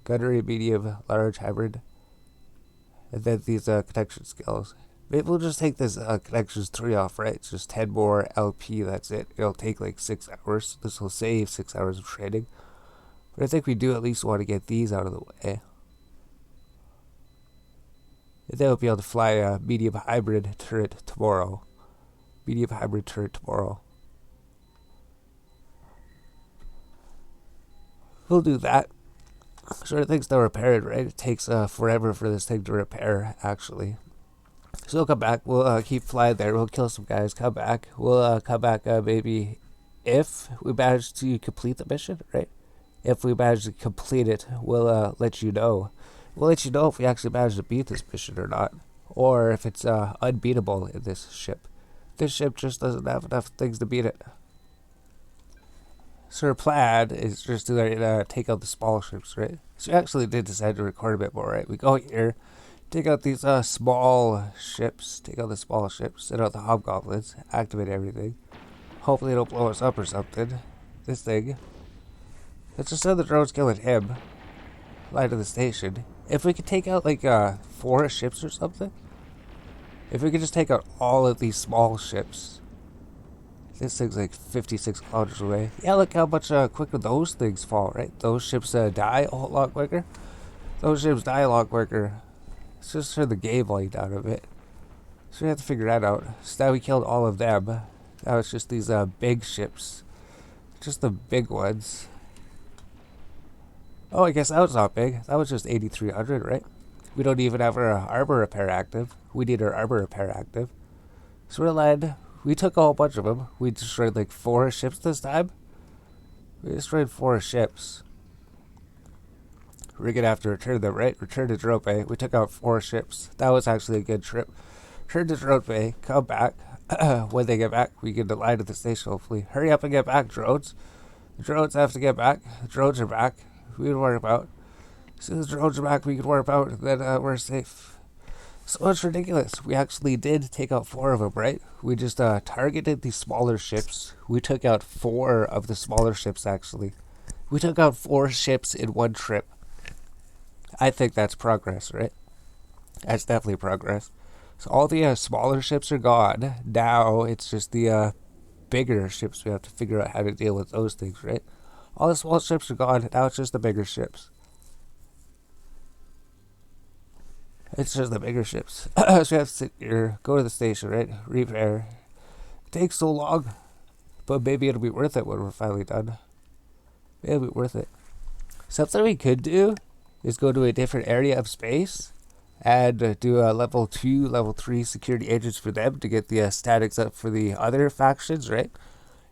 [SPEAKER 1] Gunnery, medium, large hybrid. And then these connection skills. Maybe we'll just take this connections 3 off, right? It's just 10 more LP, that's it. It'll take like 6 hours. This will save 6 hours of trading. But I think we do at least want to get these out of the way. And then we'll be able to fly a medium hybrid turret tomorrow. We'll do that. Sure, things to repair it, right? It takes forever for this thing to repair, actually. So we'll come back. We'll keep flying there. We'll kill some guys. Come back. We'll come back maybe if we manage to complete the mission, right? If we manage to complete it, we'll let you know. We'll let you know if we actually manage to beat this mission or not. Or if it's unbeatable in this ship. This ship just doesn't have enough things to beat it. So our plan is just to take out the small ships, right? So we actually did decide to record a bit more, right? We go here, take out these small ships, set out the hobgoblins, activate everything. Hopefully it'll blow us up or something. This thing. Let's just send the drones killing him. Fly to the station. If we could take out like 4 ships or something. If we could just take out all of these small ships. This thing's like 56 kilometers away. Yeah, look how much quicker those things fall, right? Those ships die a whole lot quicker. It's just for the game light out of it. So we have to figure that out. So now we killed all of them. Now it's just these big ships. Just the big ones. Oh, I guess that was not big. That was just 8,300, right? We don't even have our armor repair active. We need our armor repair active. So we're led. We took a whole bunch of them. We destroyed like 4 ships this time. We destroyed 4 ships. We're gonna have to return them, right? Return to Drope. We took out 4 ships. That was actually a good trip. Return to Drope, come back. When they get back, we can align to the station, hopefully. Hurry up and get back, drones. The drones have to get back. The drones are back. We can warp out. As soon as the drones are back, we can warp out, then we're safe. So it's ridiculous. We actually did take out 4 of them, right? We just targeted the smaller ships. We took out 4 of the smaller ships, actually. We took out 4 ships in one trip. I think that's progress, right? That's definitely progress. So all the smaller ships are gone. Now it's just the bigger ships. We have to figure out how to deal with those things, right? All the small ships are gone. Now it's just the bigger ships. It's just the bigger ships. So you have to sit here, go to the station, right? Repair. It takes so long. But maybe it'll be worth it when we're finally done. Maybe it'll be worth it. Something we could do is go to a different area of space and do a level 2, level 3 security agents for them to get the statics up for the other factions, right?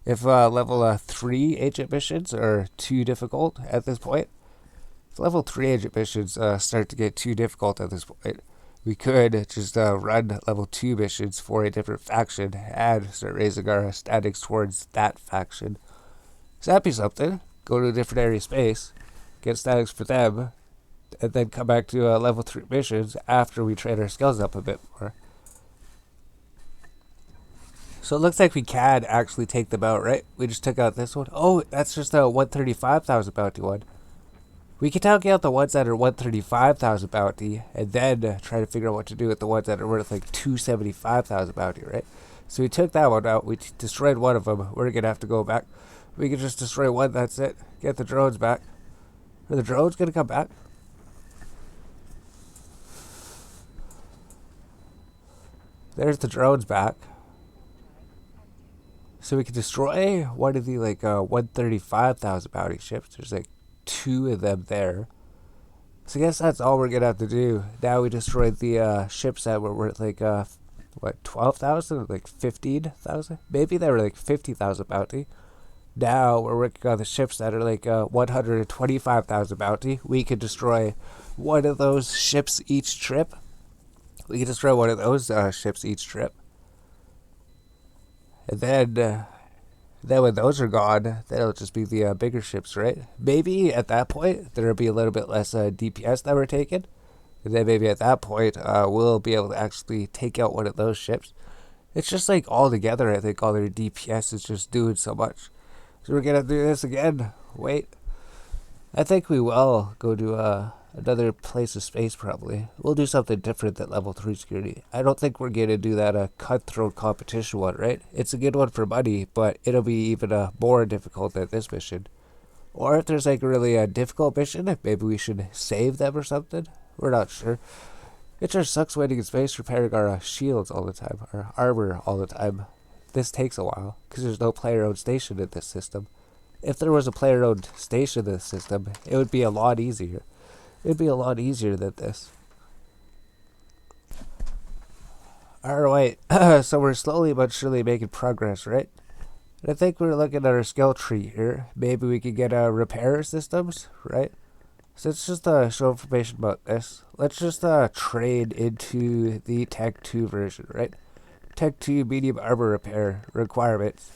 [SPEAKER 1] If level 3 agent missions are too difficult at this point, if level 3 agent missions start to get too difficult at this point, we could just run level 2 missions for a different faction and start raising our statics towards that faction. So that'd be something. Go to a different area of space, get statics for them, and then come back to level 3 missions after we train our skills up a bit more. So it looks like we can actually take them out, right? We just took out this one. Oh, that's just a 135,000 bounty one. We can take out the ones that are 135,000 bounty, and then try to figure out what to do with the ones that are worth like 275,000 bounty, right? So we took that one out. We destroyed one of them. We're gonna have to go back. We can just destroy one. That's it. Get the drones back. Are the drones gonna come back? There's the drones back. So we can destroy one of the like 135,000 bounty ships. There's like 2 of them there. So I guess that's all we're gonna have to do. Now we destroyed the ships that were worth like 12,000, like 15,000. Maybe they were like 50,000 bounty. Now we're working on the ships that are like 125,000 bounty. We could destroy one of those ships each trip. We can destroy one of those ships each trip. And then when those are gone, then it'll just be the bigger ships, right? Maybe at that point, there'll be a little bit less DPS that we're taking. And then maybe at that point, we'll be able to actually take out one of those ships. It's just like all together, I think all their DPS is just doing so much. So we're going to do this again. Wait. I think we will go to another place of space probably. We'll do something different than level 3 security. I don't think we're going to do that cutthroat competition one, right? It's a good one for money, but it'll be even more difficult than this mission. Or if there's like a really difficult mission, maybe we should save them or something. We're not sure. It just sucks waiting in space repairing our shields all the time, our armor all the time. This takes a while because there's no player-owned station in this system. If there was a player-owned station in this system, it would be a lot easier. It'd be a lot easier than this. Alright, so we're slowly but surely making progress, right? And I think we're looking at our skill tree here. Maybe we could get repair systems, right? So let's just show information about this. Let's just trade into the Tech 2 version, right? Tech 2 medium armor repair requirements.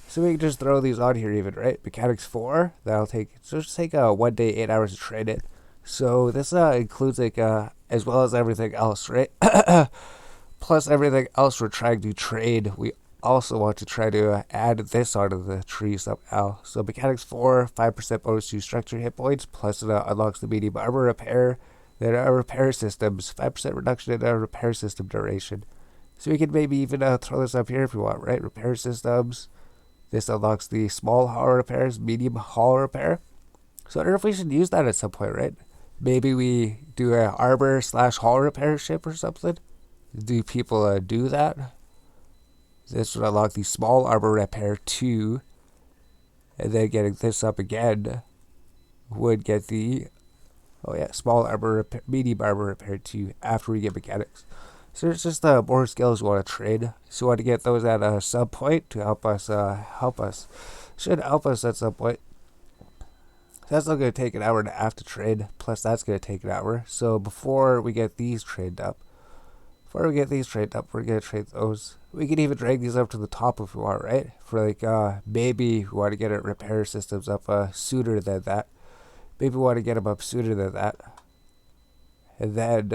[SPEAKER 1] So we can just throw these on here even, right? Mechanics 4, that'll take, so just take 1 day, 8 hours to train it. So this includes like, as well as everything else, right? Plus everything else we're trying to trade, we also want to try to add this onto the tree somehow. So mechanics 4, 5% bonus to structure hit points, plus it unlocks the medium armor repair. Then repair systems, 5% reduction in repair system duration. So we can maybe even throw this up here if we want, right? Repair systems. This unlocks the small hull repairs, medium hull repair. So I don't know if we should use that at some point, right? Maybe we do a armor / hull repair ship or something. Do people do that? This would unlock the small armor repair 2. And then getting this up again would get the, small armor repair, medium armor repair 2 after we get mechanics. So there's just more skills we want to trade. So we want to get those at some point to help us. Should help us at some point. So that's still going to take an hour and a half to trade, plus that's going to take an hour. So before we get these traded up, we're going to trade those. We can even drag these up to the top if we want, right? For like, maybe we want to get our repair systems up sooner than that. Maybe we want to get them up sooner than that. And then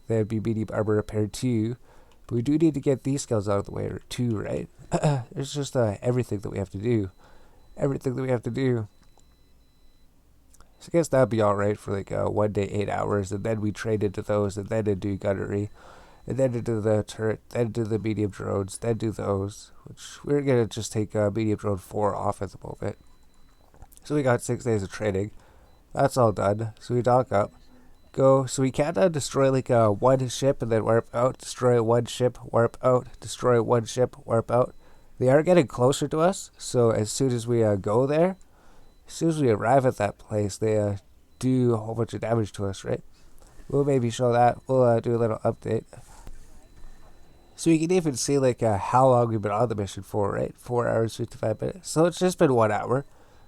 [SPEAKER 1] that'd be medium armor repair too. But we do need to get these skills out of the way too, right? It's just everything that we have to do. Everything that we have to do. So I guess that'd be alright for like 1 day, 8 hours. And then we trade into those, and then do gunnery. And then into the turret, then do the medium drones, then do those. Which we're going to just take medium drone 4 off at the moment. So we got 6 days of training. That's all done. So we dock up. Go. So we can't destroy like one ship and then warp out. Destroy one ship, warp out. Destroy one ship, warp out. They are getting closer to us. So as soon as we go there, as soon as we arrive at that place, they do a whole bunch of damage to us, right? We'll maybe show that. We'll do a little update. So you can even see like how long we've been on the mission for, right? 4 hours, 55 minutes. So it's just been 1 hour.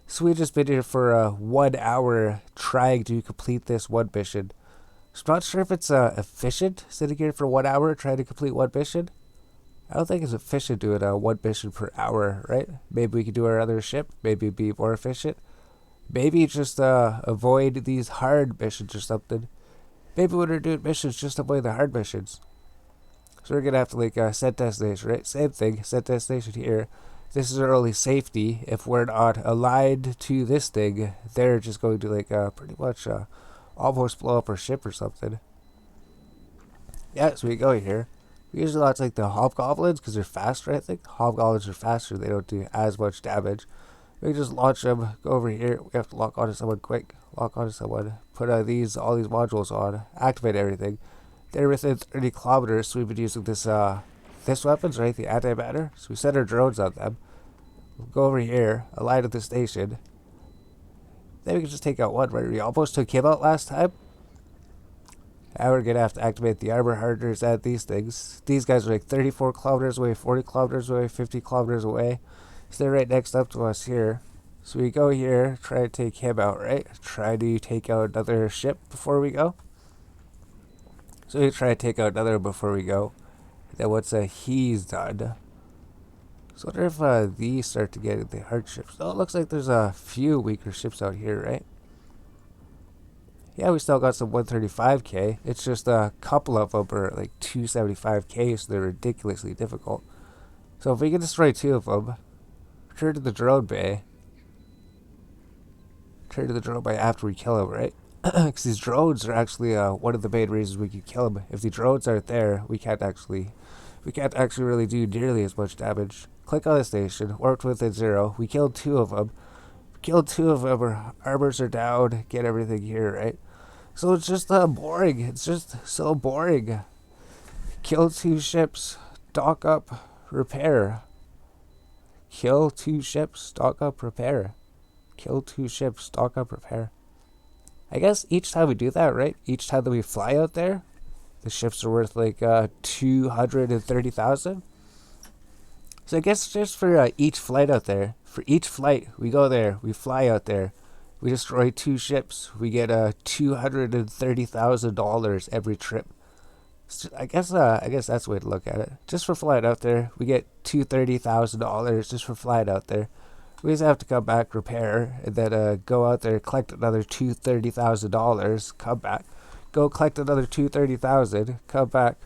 [SPEAKER 1] So we've just been here for 1 hour trying to complete this one mission. So I'm not sure if it's efficient sitting here for 1 hour trying to complete one mission. I don't think it's efficient doing one mission per hour, right? Maybe we could do our other ship. Maybe it'd be more efficient. Maybe just avoid these hard missions or something. Maybe when we're doing missions, just avoid the hard missions. So we're going to have to like set destination, right? Same thing, set destination here. This is our only safety. If we're not aligned to this thing, they're just going to like pretty much almost blow up our ship or something. Yeah, so we go here. We usually launch like the hobgoblins because they're faster, I think. Hobgoblins are faster. They don't do as much damage. We just launch them, go over here. We have to lock onto someone quick. Lock onto someone. Put all these modules on. Activate everything. They're within 30 kilometers, so we've been using this weapons, right? The antimatter. So we send our drones on them. We'll go over here, align at the station. Then we can just take out one, right? We almost took him out last time. Now we're gonna have to activate the armor hardeners at these things. These guys are like 34 kilometers away, 40 kilometers away, 50 kilometers away. So they're right next up to us here. So we go here, try to take him out, right? Try to take out another ship before we go. So we try to take out another before we go. Then once he's done. So I wonder if these start to get the hard ships. Oh, it looks like there's a few weaker ships out here, right? Yeah, we still got some 135k. It's just a couple of them are like 275k, so they're ridiculously difficult. So if we can destroy 2 of them, return to the drone bay. Return to the drone bay after we kill them, right? Because these drones are actually one of the main reasons we can kill them. If the drones aren't there, we can't actually really do nearly as much damage. Click on the station, warped within 0. We killed 2 of them. Our armors are down. Get everything here, right? So it's just boring. It's just so boring. Kill 2 ships, dock up, repair. Kill 2 ships, dock up, repair. Kill 2 ships, dock up, repair. I guess each time we do that, right? Each time that we fly out there, the ships are worth like 230,000. So I guess just for each flight out there, for each flight we go there, we fly out there, we destroy 2 ships, we get $230,000 every trip. So I guess that's the way to look at it. Just for flying out there, we get $230,000 just for flying out there. We just have to come back, repair, and then go out there, collect another $230,000, come back, go collect another $230,000, come back.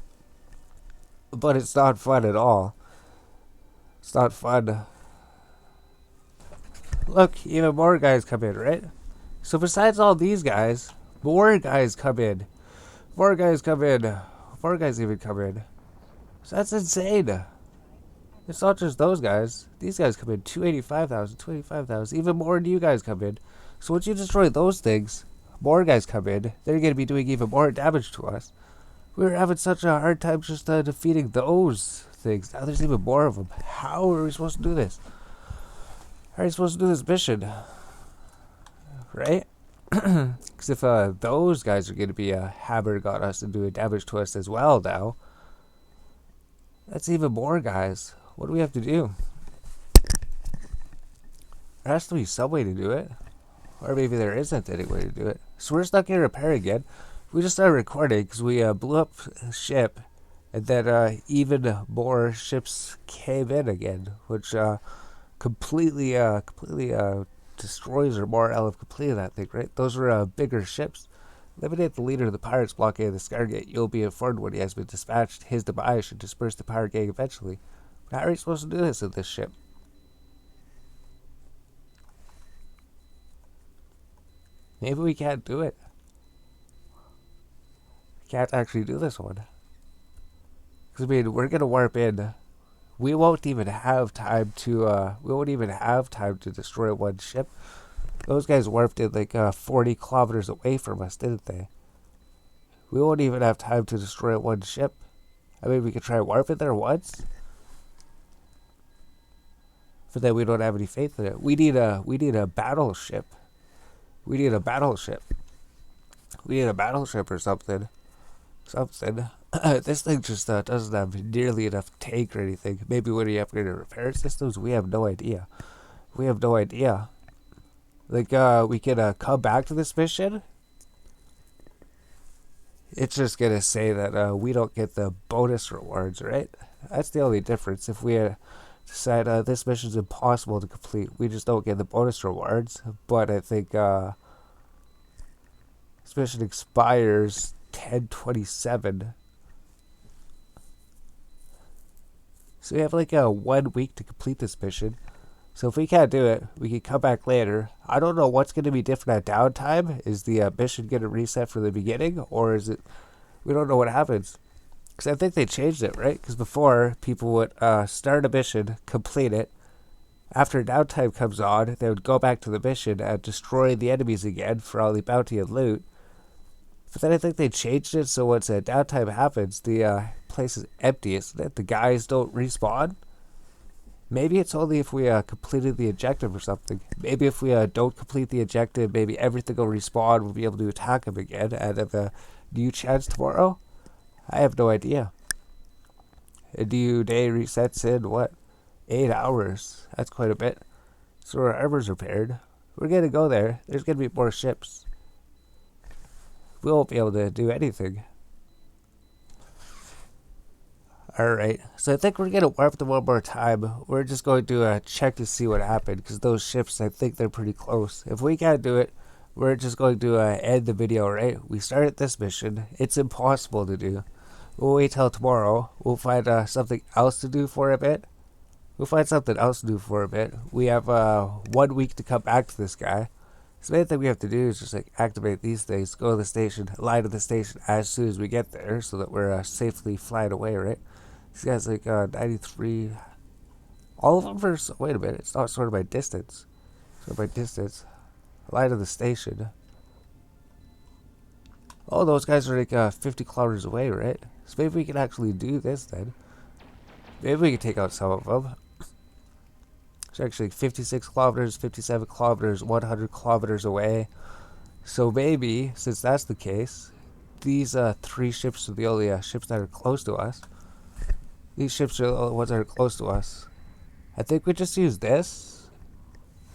[SPEAKER 1] But it's not fun at all. It's not fun. Look, even more guys come in, right? So besides all these guys, more guys come in. More guys come in. More guys even come in. So that's insane. It's not just those guys. These guys come in 285,000, 25,000. Even more new guys come in. So once you destroy those things, more guys come in. They're going to be doing even more damage to us. We were having such a hard time just defeating those things. Now there's even more of them. How are we supposed to do this? How are you supposed to do this mission? Right? Because if those guys are going to be hammered on us and doing damage to us as well now, that's even more guys. What do we have to do? There has to be some way to do it. Or maybe there isn't any way to do it. So we're stuck in repair again. We just started recording because we blew up a ship, and then even more ships came in again, which completely destroys our morale of completing that thing, right? Those were bigger ships. Eliminate the leader of the pirates blockade the Stargate. You'll be informed when he has been dispatched. His demise should disperse the pirate gang eventually. But how are you supposed to do this with this ship? Maybe we can't do it. We can't actually do this one. Because, I mean, we're going to warp in. We won't even have time to, destroy one ship. Those guys warped in like 40 kilometers away from us, didn't they? We won't even have time to destroy one ship. I mean, we could try warping there once. But then we don't have any faith in it. We need a battleship. We need a battleship. We need a battleship or something. This thing just doesn't have nearly enough tank or anything. Maybe when we upgrade our repair systems, we have no idea. Like, we can come back to this mission. It's just gonna say that we don't get the bonus rewards, right? That's the only difference. If we decide this mission's impossible to complete, we just don't get the bonus rewards. But I think this mission expires 10/27. So we have like 1 week to complete this mission. So if we can't do it, we can come back later. I don't know what's going to be different at downtime. Is the mission going to reset from the beginning? Or is it... We don't know what happens. Because I think they changed it, right? Because before, people would start a mission, complete it. After downtime comes on, they would go back to the mission and destroy the enemies again for all the bounty and loot. But then I think they changed it so once downtime happens, the place is empty, isn't it? The guys don't respawn. Maybe it's only if we completed the objective or something. Maybe if we don't complete the objective, maybe everything will respawn. We'll be able to attack them again and have a new chance tomorrow. I have no idea. A new day resets in, what? 8 hours. That's quite a bit. So our armor's repaired. We're going to go there. There's going to be more ships. We won't be able to do anything. Alright, so I think we're going to warp them one more time. We're just going to check to see what happened, because those ships, I think they're pretty close. If we can't do it, we're just going to end the video, right? We started this mission. It's impossible to do. We'll wait till tomorrow. We'll find something else to do for a bit. We have 1 week to come back to this guy. So the main thing we have to do is just like activate these things, go to the station, lie to the station as soon as we get there, so that we're safely flying away, right? These guys like 93. All of them are. Wait a minute, it's not sorted by distance. Lie to the station. Oh, those guys are like 50 kilometers away, right? So maybe we can actually do this then. Maybe we can take out some of them. It's actually 56 kilometers, 57 kilometers, 100 kilometers away. So maybe, since that's the case, these 3 ships are the only ships that are close to us. These ships are the only ones that are close to us. I think we just use this.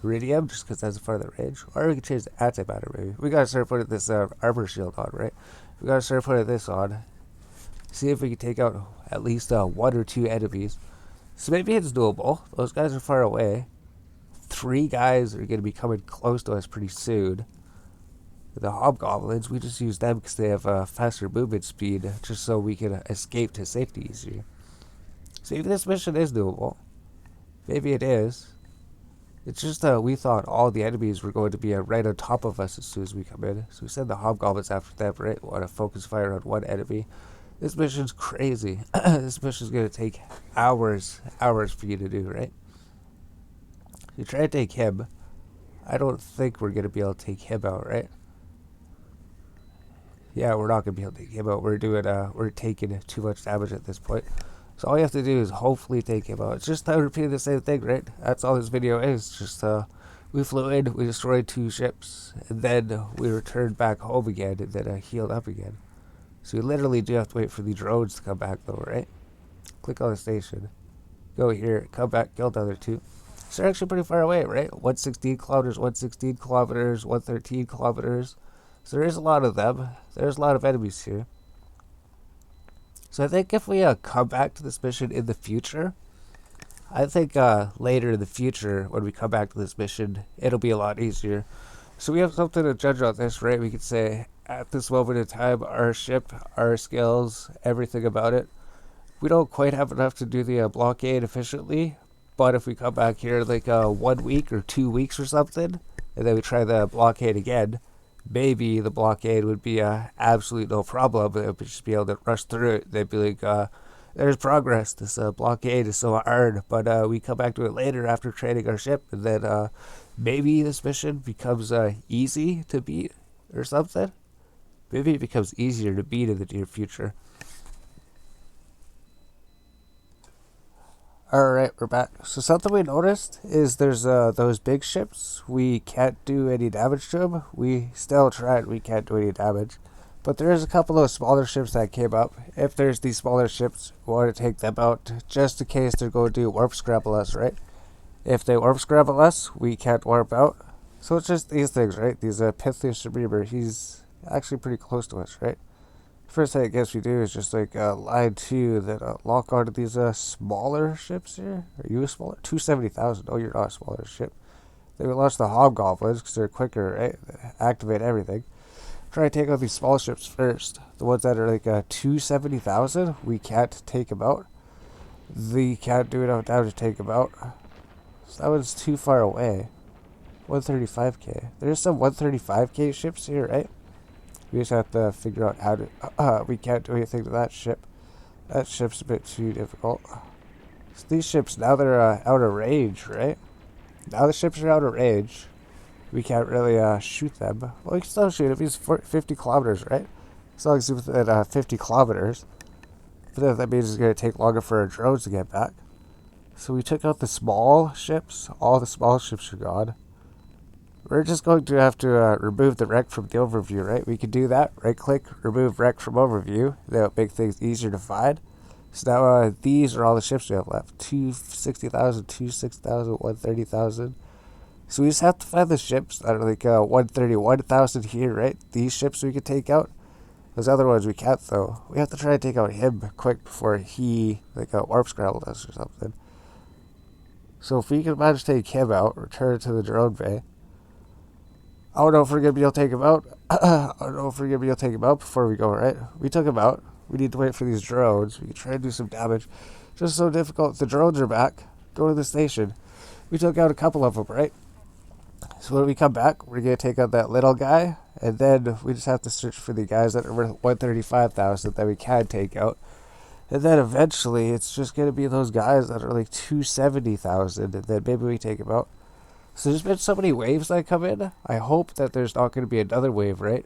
[SPEAKER 1] Iridium, just because that's farther range. Or we can change the antimatter, maybe. We gotta start putting this armor shield on, right? We gotta start putting this on. See if we can take out at least 1 or 2 enemies. So maybe it's doable. Those guys are far away. 3 guys are going to be coming close to us pretty soon. The hobgoblins, we just use them because they have faster movement speed, just so we can escape to safety easier. So maybe this mission is doable. Maybe it is. It's just we thought all the enemies were going to be right on top of us as soon as we come in. So we send the hobgoblins after them, right? We want to focus fire on one enemy. This mission's crazy. This mission's going to take hours for you to do, right? You try to take him. I don't think we're going to be able to take him out, right? Yeah, we're not going to be able to take him out. We're taking too much damage at this point. So all you have to do is hopefully take him out. It's just repeating the same thing, right? That's all this video is. Just, we flew in, we destroyed 2 ships, and then we returned back home again, and then healed up again. So you literally do have to wait for the drones to come back though, right? Click on the station. Go here, come back, kill the other 2. So they're actually pretty far away, right? 116 kilometers, 116 kilometers, 113 kilometers. So there is a lot of them. There's a lot of enemies here. So I think if we come back to this mission in the future, I think later in the future, when we come back to this mission, it'll be a lot easier. So we have something to judge on this, right? We could say, at this moment in time, our ship, our skills, everything about it, we don't quite have enough to do the blockade efficiently. But if we come back here like 1 week or 2 weeks or something, and then we try the blockade again, maybe the blockade would be absolute no problem. They would just be able to rush through it. They'd be like, there's progress. This blockade is so hard, but we come back to it later after training our ship, and then maybe this mission becomes easy to beat or something. Maybe it becomes easier to beat in the near future. Alright, we're back. So something we noticed is there's those big ships. We can't do any damage to them. We still tried. We can't do any damage. But there is a couple of smaller ships that came up. If there's these smaller ships, we want to take them out just in case they're going to warp scramble us, right? If they warp scramble us, we can't warp out. So it's just these things, right? These Pythius Reaver, he's actually pretty close to us, right? First thing I guess we do is just like line 2 that lock onto these smaller ships here. Are you a smaller? 270,000. Oh, you're not a smaller ship. Then we launch the hobgoblins because they're quicker, right? They activate everything. Try to take out these small ships first. The ones that are like 270,000, we can't take them out. We can't do enough damage to take them out. So that one's too far away. 135k. There's some 135k ships here, right? We just have to figure out how to... we can't do anything to that ship. That ship's a bit too difficult. So these ships, now they're out of range, right? Now the ships are out of range. We can't really shoot them. Well, we can still shoot them. He's 50 kilometers, right? As long as he's within 50 kilometers. But then that means it's going to take longer for our drones to get back. So we took out the small ships. All the small ships are gone. We're just going to have to remove the wreck from the overview, right? We can do that. Right click, remove wreck from overview. That'll make things easier to find. So now these are all the ships we have left. 260,000, 260,000, 130,000. So we just have to find the ships that are like 131,000 here, right? These ships we could take out. Those other ones we can't though. We have to try to take out him quick before he like warp scrambled us or something. So if we can manage to take him out, return to the drone bay. I don't know if we're going to be able to take him out. I don't know if we're going to be able to take him out before we go, right? We took him out. We need to wait for these drones. We can try and do some damage. Just so difficult. The drones are back. Go to the station. We took out a couple of them, right? So when we come back, we're going to take out that little guy. And then we just have to search for the guys that are worth 135,000 that we can take out. And then eventually, it's just going to be those guys that are like 270,000. And then maybe we take them out. So there's been so many waves that come in. I hope that there's not going to be another wave, right?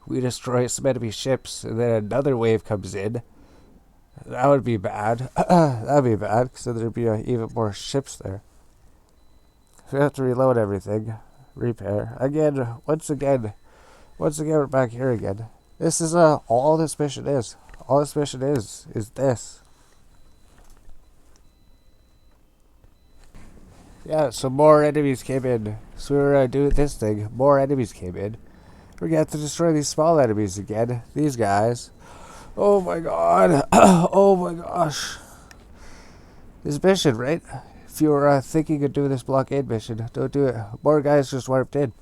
[SPEAKER 1] We destroy some enemy ships, and then another wave comes in. That would be bad. That would be bad, because then there'd be even more ships there. So we have to reload everything. Repair. Once again, we're back here again. This is all this mission is. All this mission is this. Yeah, so more enemies came in. So we were doing this thing. More enemies came in. We're going to have to destroy these small enemies again. These guys. Oh my god. Oh my gosh. This mission, right? If you were thinking of doing this blockade mission, don't do it. More guys just warped in.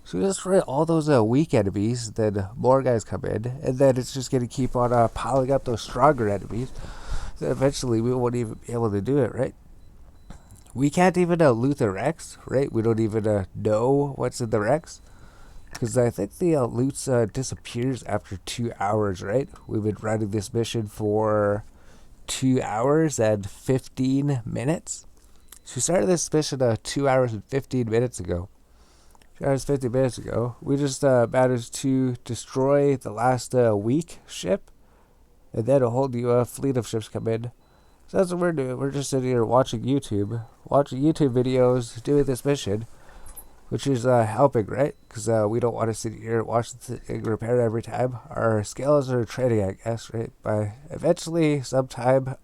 [SPEAKER 1] So we destroy all those weak enemies, then more guys come in, and then it's just going to keep on piling up those stronger enemies. Then eventually we won't even be able to do it, right? We can't even loot the wrecks, right? We don't even know what's in the wrecks. Because I think the loot disappears after 2 hours, right? We've been running this mission for 2 hours and 15 minutes. So we started this mission 2 hours and 15 minutes ago. 2 hours and 15 minutes ago. We just managed to destroy the last weak ship. And then a whole new fleet of ships come in. So that's what we're doing. We're just sitting here watching YouTube videos, doing this mission, which is helping, right? Because we don't want to sit here and watch the thing repair every time. Our skills are training, I guess, right? By eventually, sometime,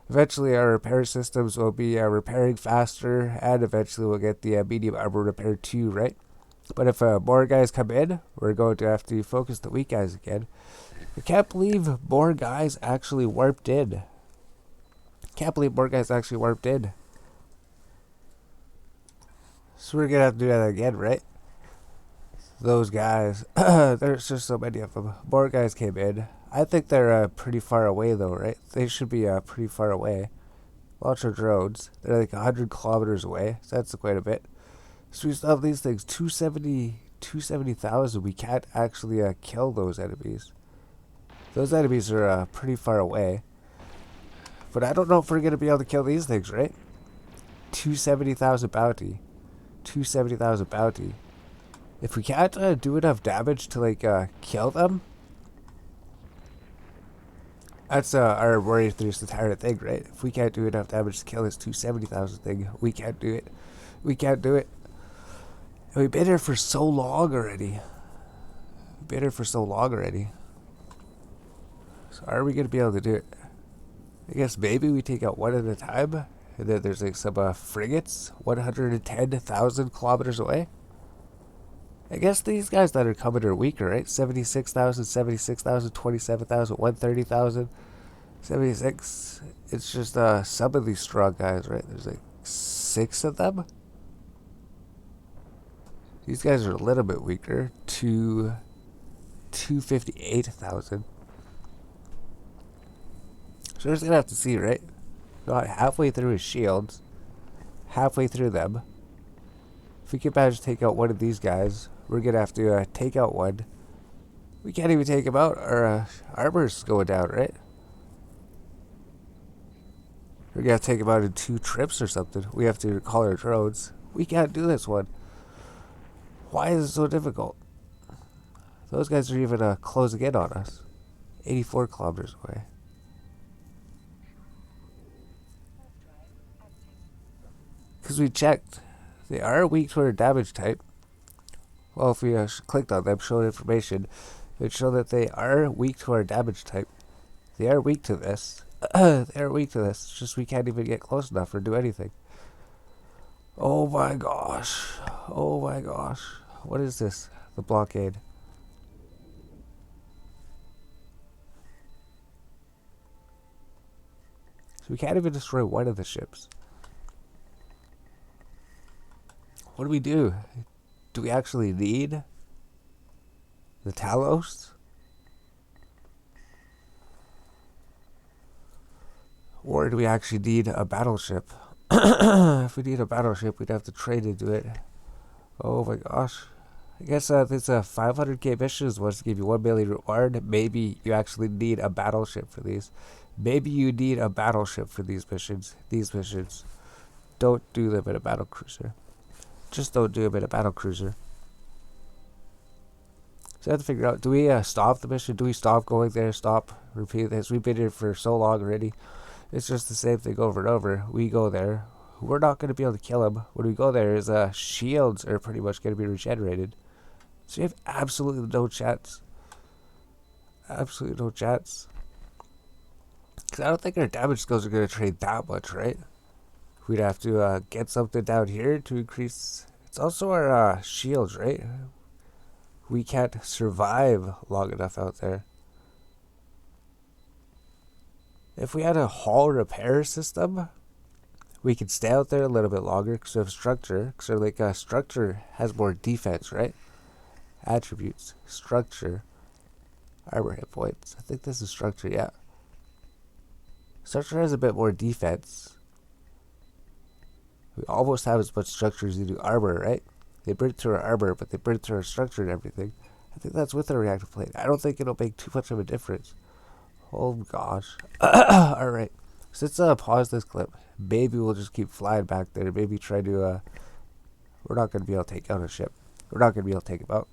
[SPEAKER 1] Eventually, our repair systems will be repairing faster, and eventually we'll get the medium armor repaired too, right? But if more guys come in, we're going to have to focus the weak guys again. I can't believe more guys actually warped in. Can't believe more guys actually warped in. So we're gonna have to do that again, right? Those guys, there's just so many of them. More guys came in. I think they're pretty far away though, right? They should be pretty far away. Launch our drones. They're like 100 kilometers away, so that's quite a bit. So we still have these things, 270,000. We can't actually kill those enemies. Those enemies are pretty far away. But I don't know if we're going to be able to kill these things, right? 270,000 bounty. 270,000 bounty. If we can't do enough damage to, like, kill them, that's our worry through this entire thing, right? If we can't do enough damage to kill this 270,000 thing, we can't do it. We can't do it. And we've been here for so long already. We've been here for so long already. So are we going to be able to do it? I guess maybe we take out one at a time. And then there's like some frigates 110,000 kilometers away. I guess these guys that are coming are weaker, right? 76,000, 76,000, 27,000, 130,000, 76. It's just some of these strong guys, right? There's like 6 of them. These guys are a little bit weaker. 258,000. So we're just gonna have to see, right? Got halfway through his shields. Halfway through them. If we can manage to take out one of these guys, we're gonna have to take out one. We can't even take him out. Our armor's going down, right? We're gonna have to take him out in 2 trips or something. We have to call our drones. We can't do this one. Why is it so difficult? Those guys are even closing in on us. 84 kilometers away. Because we checked. They are weak to our damage type. Well, if we clicked on them, showed information, it would show that they are weak to our damage type. They are weak to this. They are weak to this. It's just we can't even get close enough or do anything. Oh my gosh. Oh my gosh. What is this? The blockade. So we can't even destroy one of the ships. What do we do? Do we actually need the Talos? Or do we actually need a battleship? If we need a battleship, we'd have to trade into it. Oh my gosh. I guess this 500k missions was to give you 1 million reward. Maybe you actually need a battleship for these. Maybe you need a battleship for these missions. Don't do them in a battle cruiser. Just don't do them in a battle cruiser. So I have to figure out, do we stop the mission? Do we stop going there? Stop? Repeat this? We've been here for so long already. It's just the same thing over and over. We go there. We're not going to be able to kill him. When we go there, his shields are pretty much going to be regenerated. So you have absolutely no chance. Absolutely no chance. Because I don't think our damage skills are going to trade that much, right? We'd have to get something down here to increase. It's also our shields, right? We can't survive long enough out there. If we had a hull repair system, we could stay out there a little bit longer because we have structure. So like structure has more defense, right? Attributes, structure, armor hit points. I think this is structure, yeah. Structure has a bit more defense. We almost have as much structure as you do armor, right? They burn through our armor, but they burn through our structure and everything. I think that's with our reactor plate. I don't think it'll make too much of a difference. Oh gosh. Alright. So let's pause this clip. Maybe we'll just keep flying back there. Maybe try to we're not gonna be able to take out a ship. We're not gonna be able to take him out.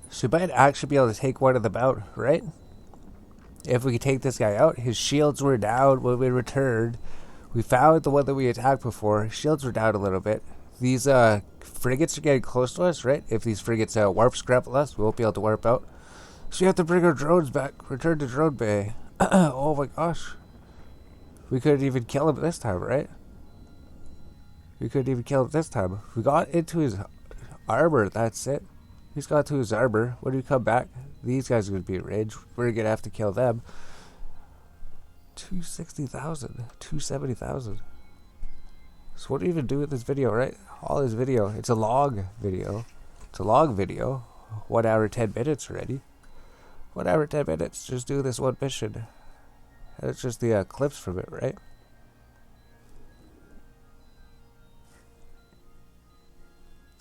[SPEAKER 1] So we might actually be able to take one of them out, right? If we could take this guy out. His shields were down when we returned. We found the one that we attacked before. Shields were down a little bit. These frigates are getting close to us, right? If these frigates warp scramble us, we won't be able to warp out. So you have to bring our drones back. Return to drone bay. Oh my gosh. We couldn't even kill him this time, right? We couldn't even kill him this time. We got into his armor, that's it. He's got to his armor. When we come back, these guys are going to be in range. We're going to have to kill them. 260,000. 270,000. So what do we even do with this video, right? All this video. It's a long video. It's a long video. 1 hour, 10 minutes already. 1 hour, 10 minutes. Just do this one mission. And it's just the clips from it, right?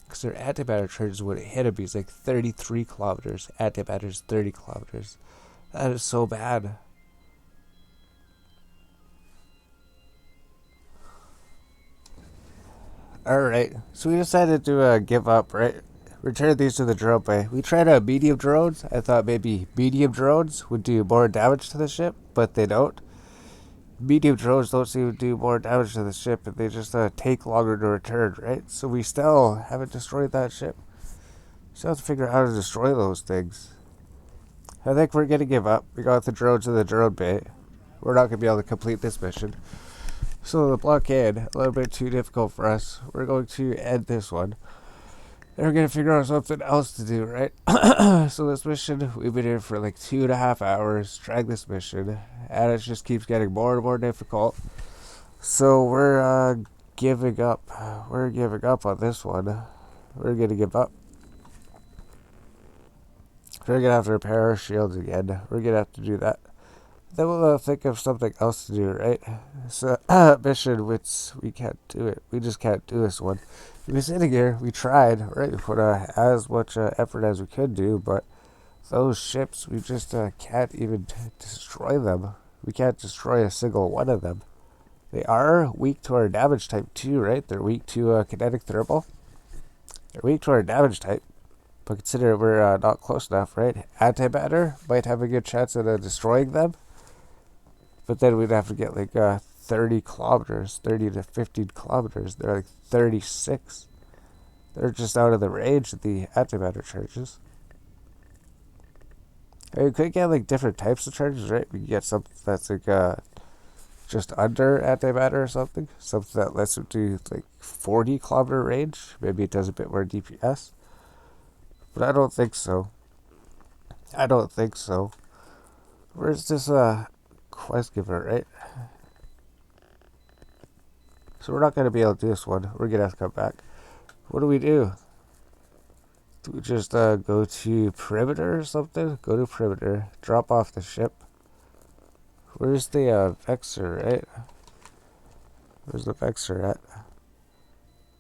[SPEAKER 1] Because their antimatter charges when it hit him, he's like 33 kilometers. Antimatter's 30 kilometers. That is so bad. Alright, so we decided to give up, right? Return these to the drone bay. We tried medium drones. I thought maybe medium drones would do more damage to the ship, but they don't. Medium drones don't seem to do more damage to the ship, and they just take longer to return, right? So we still haven't destroyed that ship. Still have to figure out how to destroy those things. I think we're going to give up. We got the drones in the drone bay. We're not going to be able to complete this mission. So the blockade, a little bit too difficult for us. We're going to end this one. And we're going to figure out something else to do, right? So this mission, we've been here for like 2.5 hours trying this mission. And it just keeps getting more and more difficult. So we're giving up. We're giving up on this one. We're going to give up. We're going to have to repair our shields again. We're going to have to do that. Then we'll think of something else to do, right? So, mission, which we can't do it. We just can't do this one. We've been sitting here, we tried, right? We put as much effort as we could do, but those ships, we just can't even destroy them. We can't destroy a single one of them. They are weak to our damage type too, right? They're weak to kinetic thermal. They're weak to our damage type. But consider we're not close enough, right? Antimatter might have a good chance at destroying them. But then we'd have to get like 30 kilometers, 30 to 15 kilometers. They're like 36. They're just out of the range of the antimatter charges. And we could get like different types of charges, right? We could get something that's like just under antimatter or something. Something that lets it do like 40 kilometer range. Maybe it does a bit more DPS. But I don't think so. I don't think so. Where's this quest giver, right? So we're not going to be able to do this one. We're going to have to come back. What do we do? Do we just go to perimeter or something? Go to perimeter. Drop off the ship. Where's the Vexor, right? Where's the Vexor at?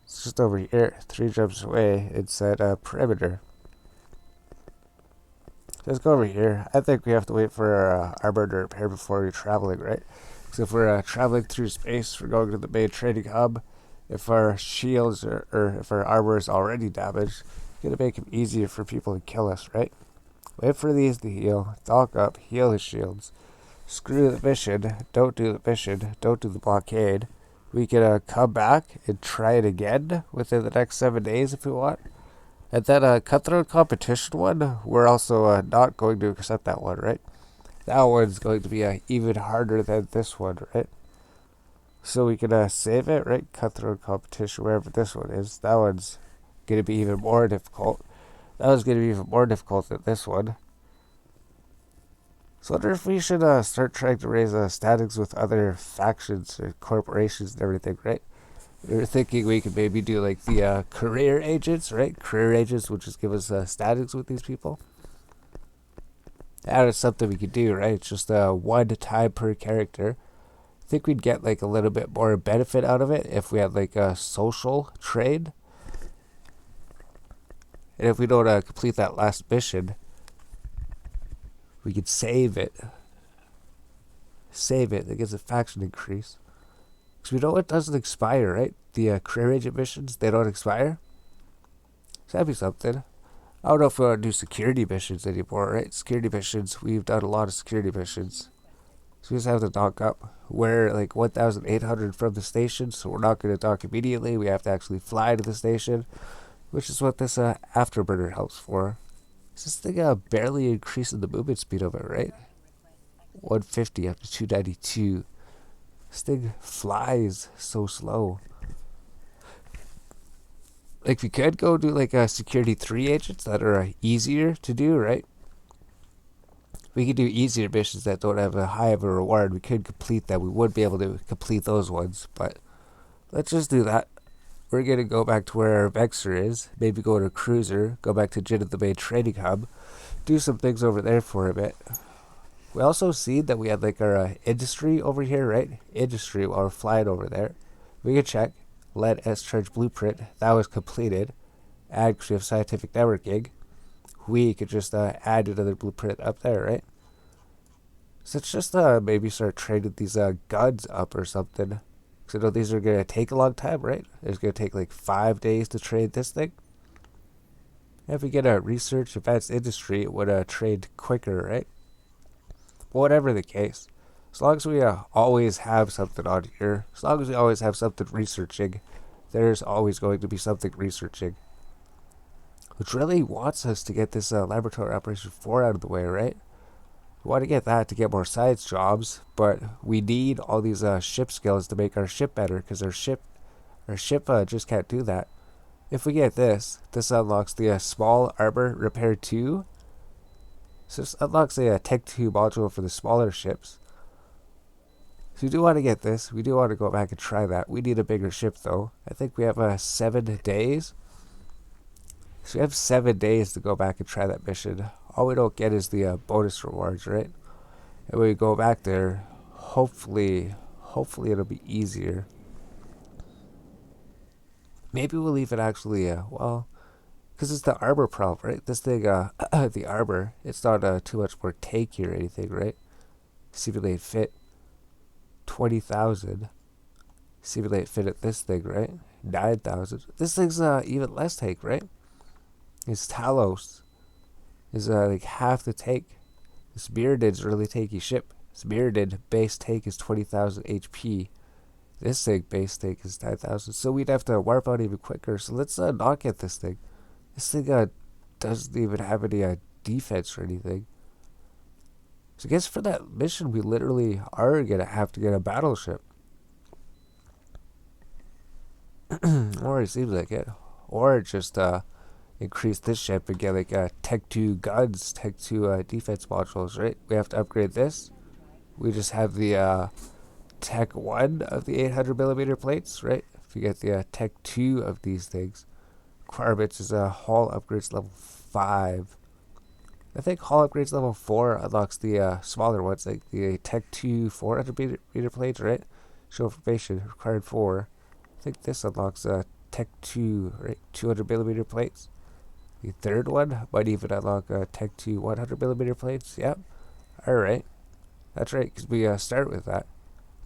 [SPEAKER 1] It's just over here. 3 jumps away. It's at perimeter. Let's go over here. I think we have to wait for our armor to repair before we're traveling, right? Because if we're traveling through space, we're going to the main trading hub. If our shields or if our armor is already damaged, it's going to make it easier for people to kill us, right? Wait for these to heal. Dock up. Heal his shields. Screw the mission. Don't do the mission. Don't do the blockade. We can come back and try it again within the next 7 days if we want. And then cutthroat competition one, we're also not going to accept that one, right? That one's going to be even harder than this one, right? So we can save it, right? Cutthroat competition, wherever this one is. That one's going to be even more difficult. That one's going to be even more difficult than this one. So I wonder if we should start trying to raise statics with other factions or corporations and everything, right? We were thinking we could maybe do like the career agents, right? Career agents will just give us statics with these people. That is something we could do, right? It's just 1 time per character. I think we'd get like a little bit more benefit out of it if we had like a social trade. And if we don't complete that last mission, we could save it. Save it. It gives a faction increase. Because we know it doesn't expire, right? The career agent missions, they don't expire. So that'd be something. I don't know if we want to do security missions anymore, right? Security missions, we've done a lot of security missions. So we just have to dock up. We're like 1,800 from the station, so we're not going to dock immediately. We have to actually fly to the station, which is what this afterburner helps for. Is this thing barely increasing the movement speed of it, right? 150 up to 292. This thing flies so slow. Like, we could go do like a security 3 agents that are easier to do, right? We could do easier missions that don't have a high of a reward. We could complete that. We would be able to complete those ones, but let's just do that. We're going to go back to where our Vexer is, maybe go to Cruiser, go back to Jin of the Bay Trading Hub, do some things over there for a bit. We also see that we had like our industry over here, right? Industry while we're flying over there. We can check. Lead S-Charge Blueprint. That was completed. Add Creative Scientific Networking. We could just add another blueprint up there, right? So let's just maybe start trading these guns up or something. Because I know these are going to take a long time, right? It's going to take like 5 days to trade this thing. If we get a research advanced industry, it would trade quicker, right? Whatever the case. As long as we always have something on here, as long as we always have something researching, there's always going to be something researching. Which really wants us to get this Laboratory Operation 4 out of the way, right? We want to get that to get more science jobs, but we need all these ship skills to make our ship better, because our ship just can't do that. If we get this unlocks the Small Armor Repair 2. So this unlocks a Tech 2 module for the smaller ships. So we do want to get this. We do want to go back and try that. We need a bigger ship, though. I think we have 7 days. So we have 7 days to go back and try that mission. All we don't get is the bonus rewards, right? And when we go back there, hopefully it'll be easier. Maybe we'll leave it actually, well, because it's the armor problem, right? This thing, the armor, it's not too much more tanky or anything, right? Simulate fit, 20,000. Simulate fit at this thing, right? 9,000. This thing's even less tank, right? His Talos is like half the tank. This Mirrodin's a really tanky ship. This Mirrodin base tank is 20,000 HP. This thing base tank is 9,000. So we'd have to warp out even quicker. So let's not get this thing. This thing doesn't even have any defense or anything. So I guess for that mission, we literally are going to have to get a battleship. Or it seems like it. Or just increase this ship and get like Tech 2 guns, Tech 2 defense modules, right? We have to upgrade this. We just have the Tech 1 of the 800mm plates, right? If you get the Tech 2 of these things. Requirements is hull upgrades level 5. I think hull upgrades level 4 unlocks the smaller ones, like the Tech 2 400mm plates, right? Show information, required 4. I think this unlocks Tech 2, right? 200mm plates. The third one might even unlock Tech 2 100mm plates. Yep. Alright. That's right, because we start with that.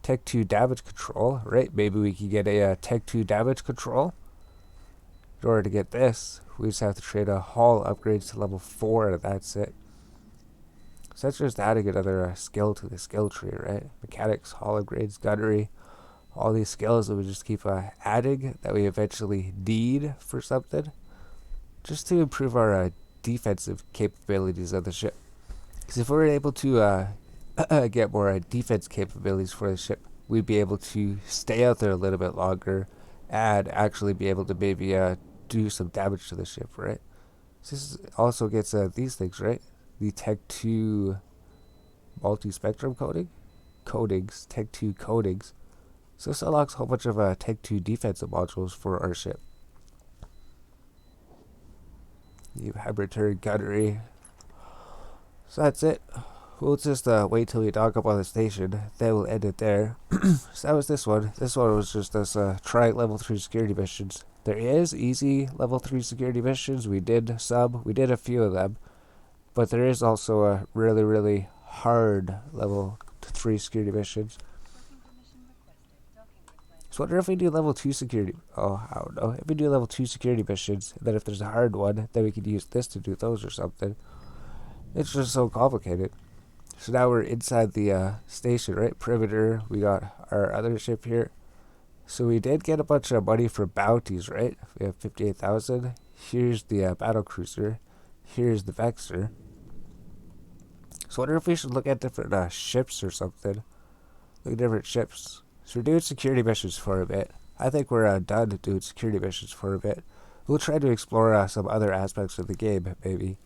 [SPEAKER 1] Tech 2 damage control, right? Maybe we can get a Tech 2 damage control. In order to get this, we just have to trade a hull upgrades to level 4, and that's it. So that's just adding another skill to the skill tree, right? Mechanics, hull upgrades, gunnery, all these skills that we just keep adding that we eventually need for something, just to improve our defensive capabilities of the ship. Because if we're able to get more defense capabilities for the ship, we'd be able to stay out there a little bit longer and actually be able to maybe do some damage to the ship, right? So this also gets these things, right? The Tech 2 multi-spectrum coatings, Tech 2 coatings. So this unlocks a whole bunch of Tech 2 defensive modules for our ship. You hybrid turret gunnery. So that's it. We'll just wait till we dock up on the station, then we'll end it there. So that was this one. This one was just us trying level 3 security missions. There is easy level 3 security missions. We did a few of them. But there is also a really, really hard level 3 security missions. So I wonder if we do level 2 security, I don't know. If we do level 2 security missions, then if there's a hard one, then we could use this to do those or something. It's just so complicated. So now we're inside the station, right? Perimeter. We got our other ship here. So we did get a bunch of money for bounties, right? We have 58,000. Here's the battle cruiser. Here's the Vexer. So I wonder if we should look at different ships or something. Look at different ships. So we're doing security missions for a bit. I think we're done doing security missions for a bit. We'll try to explore some other aspects of the game, maybe.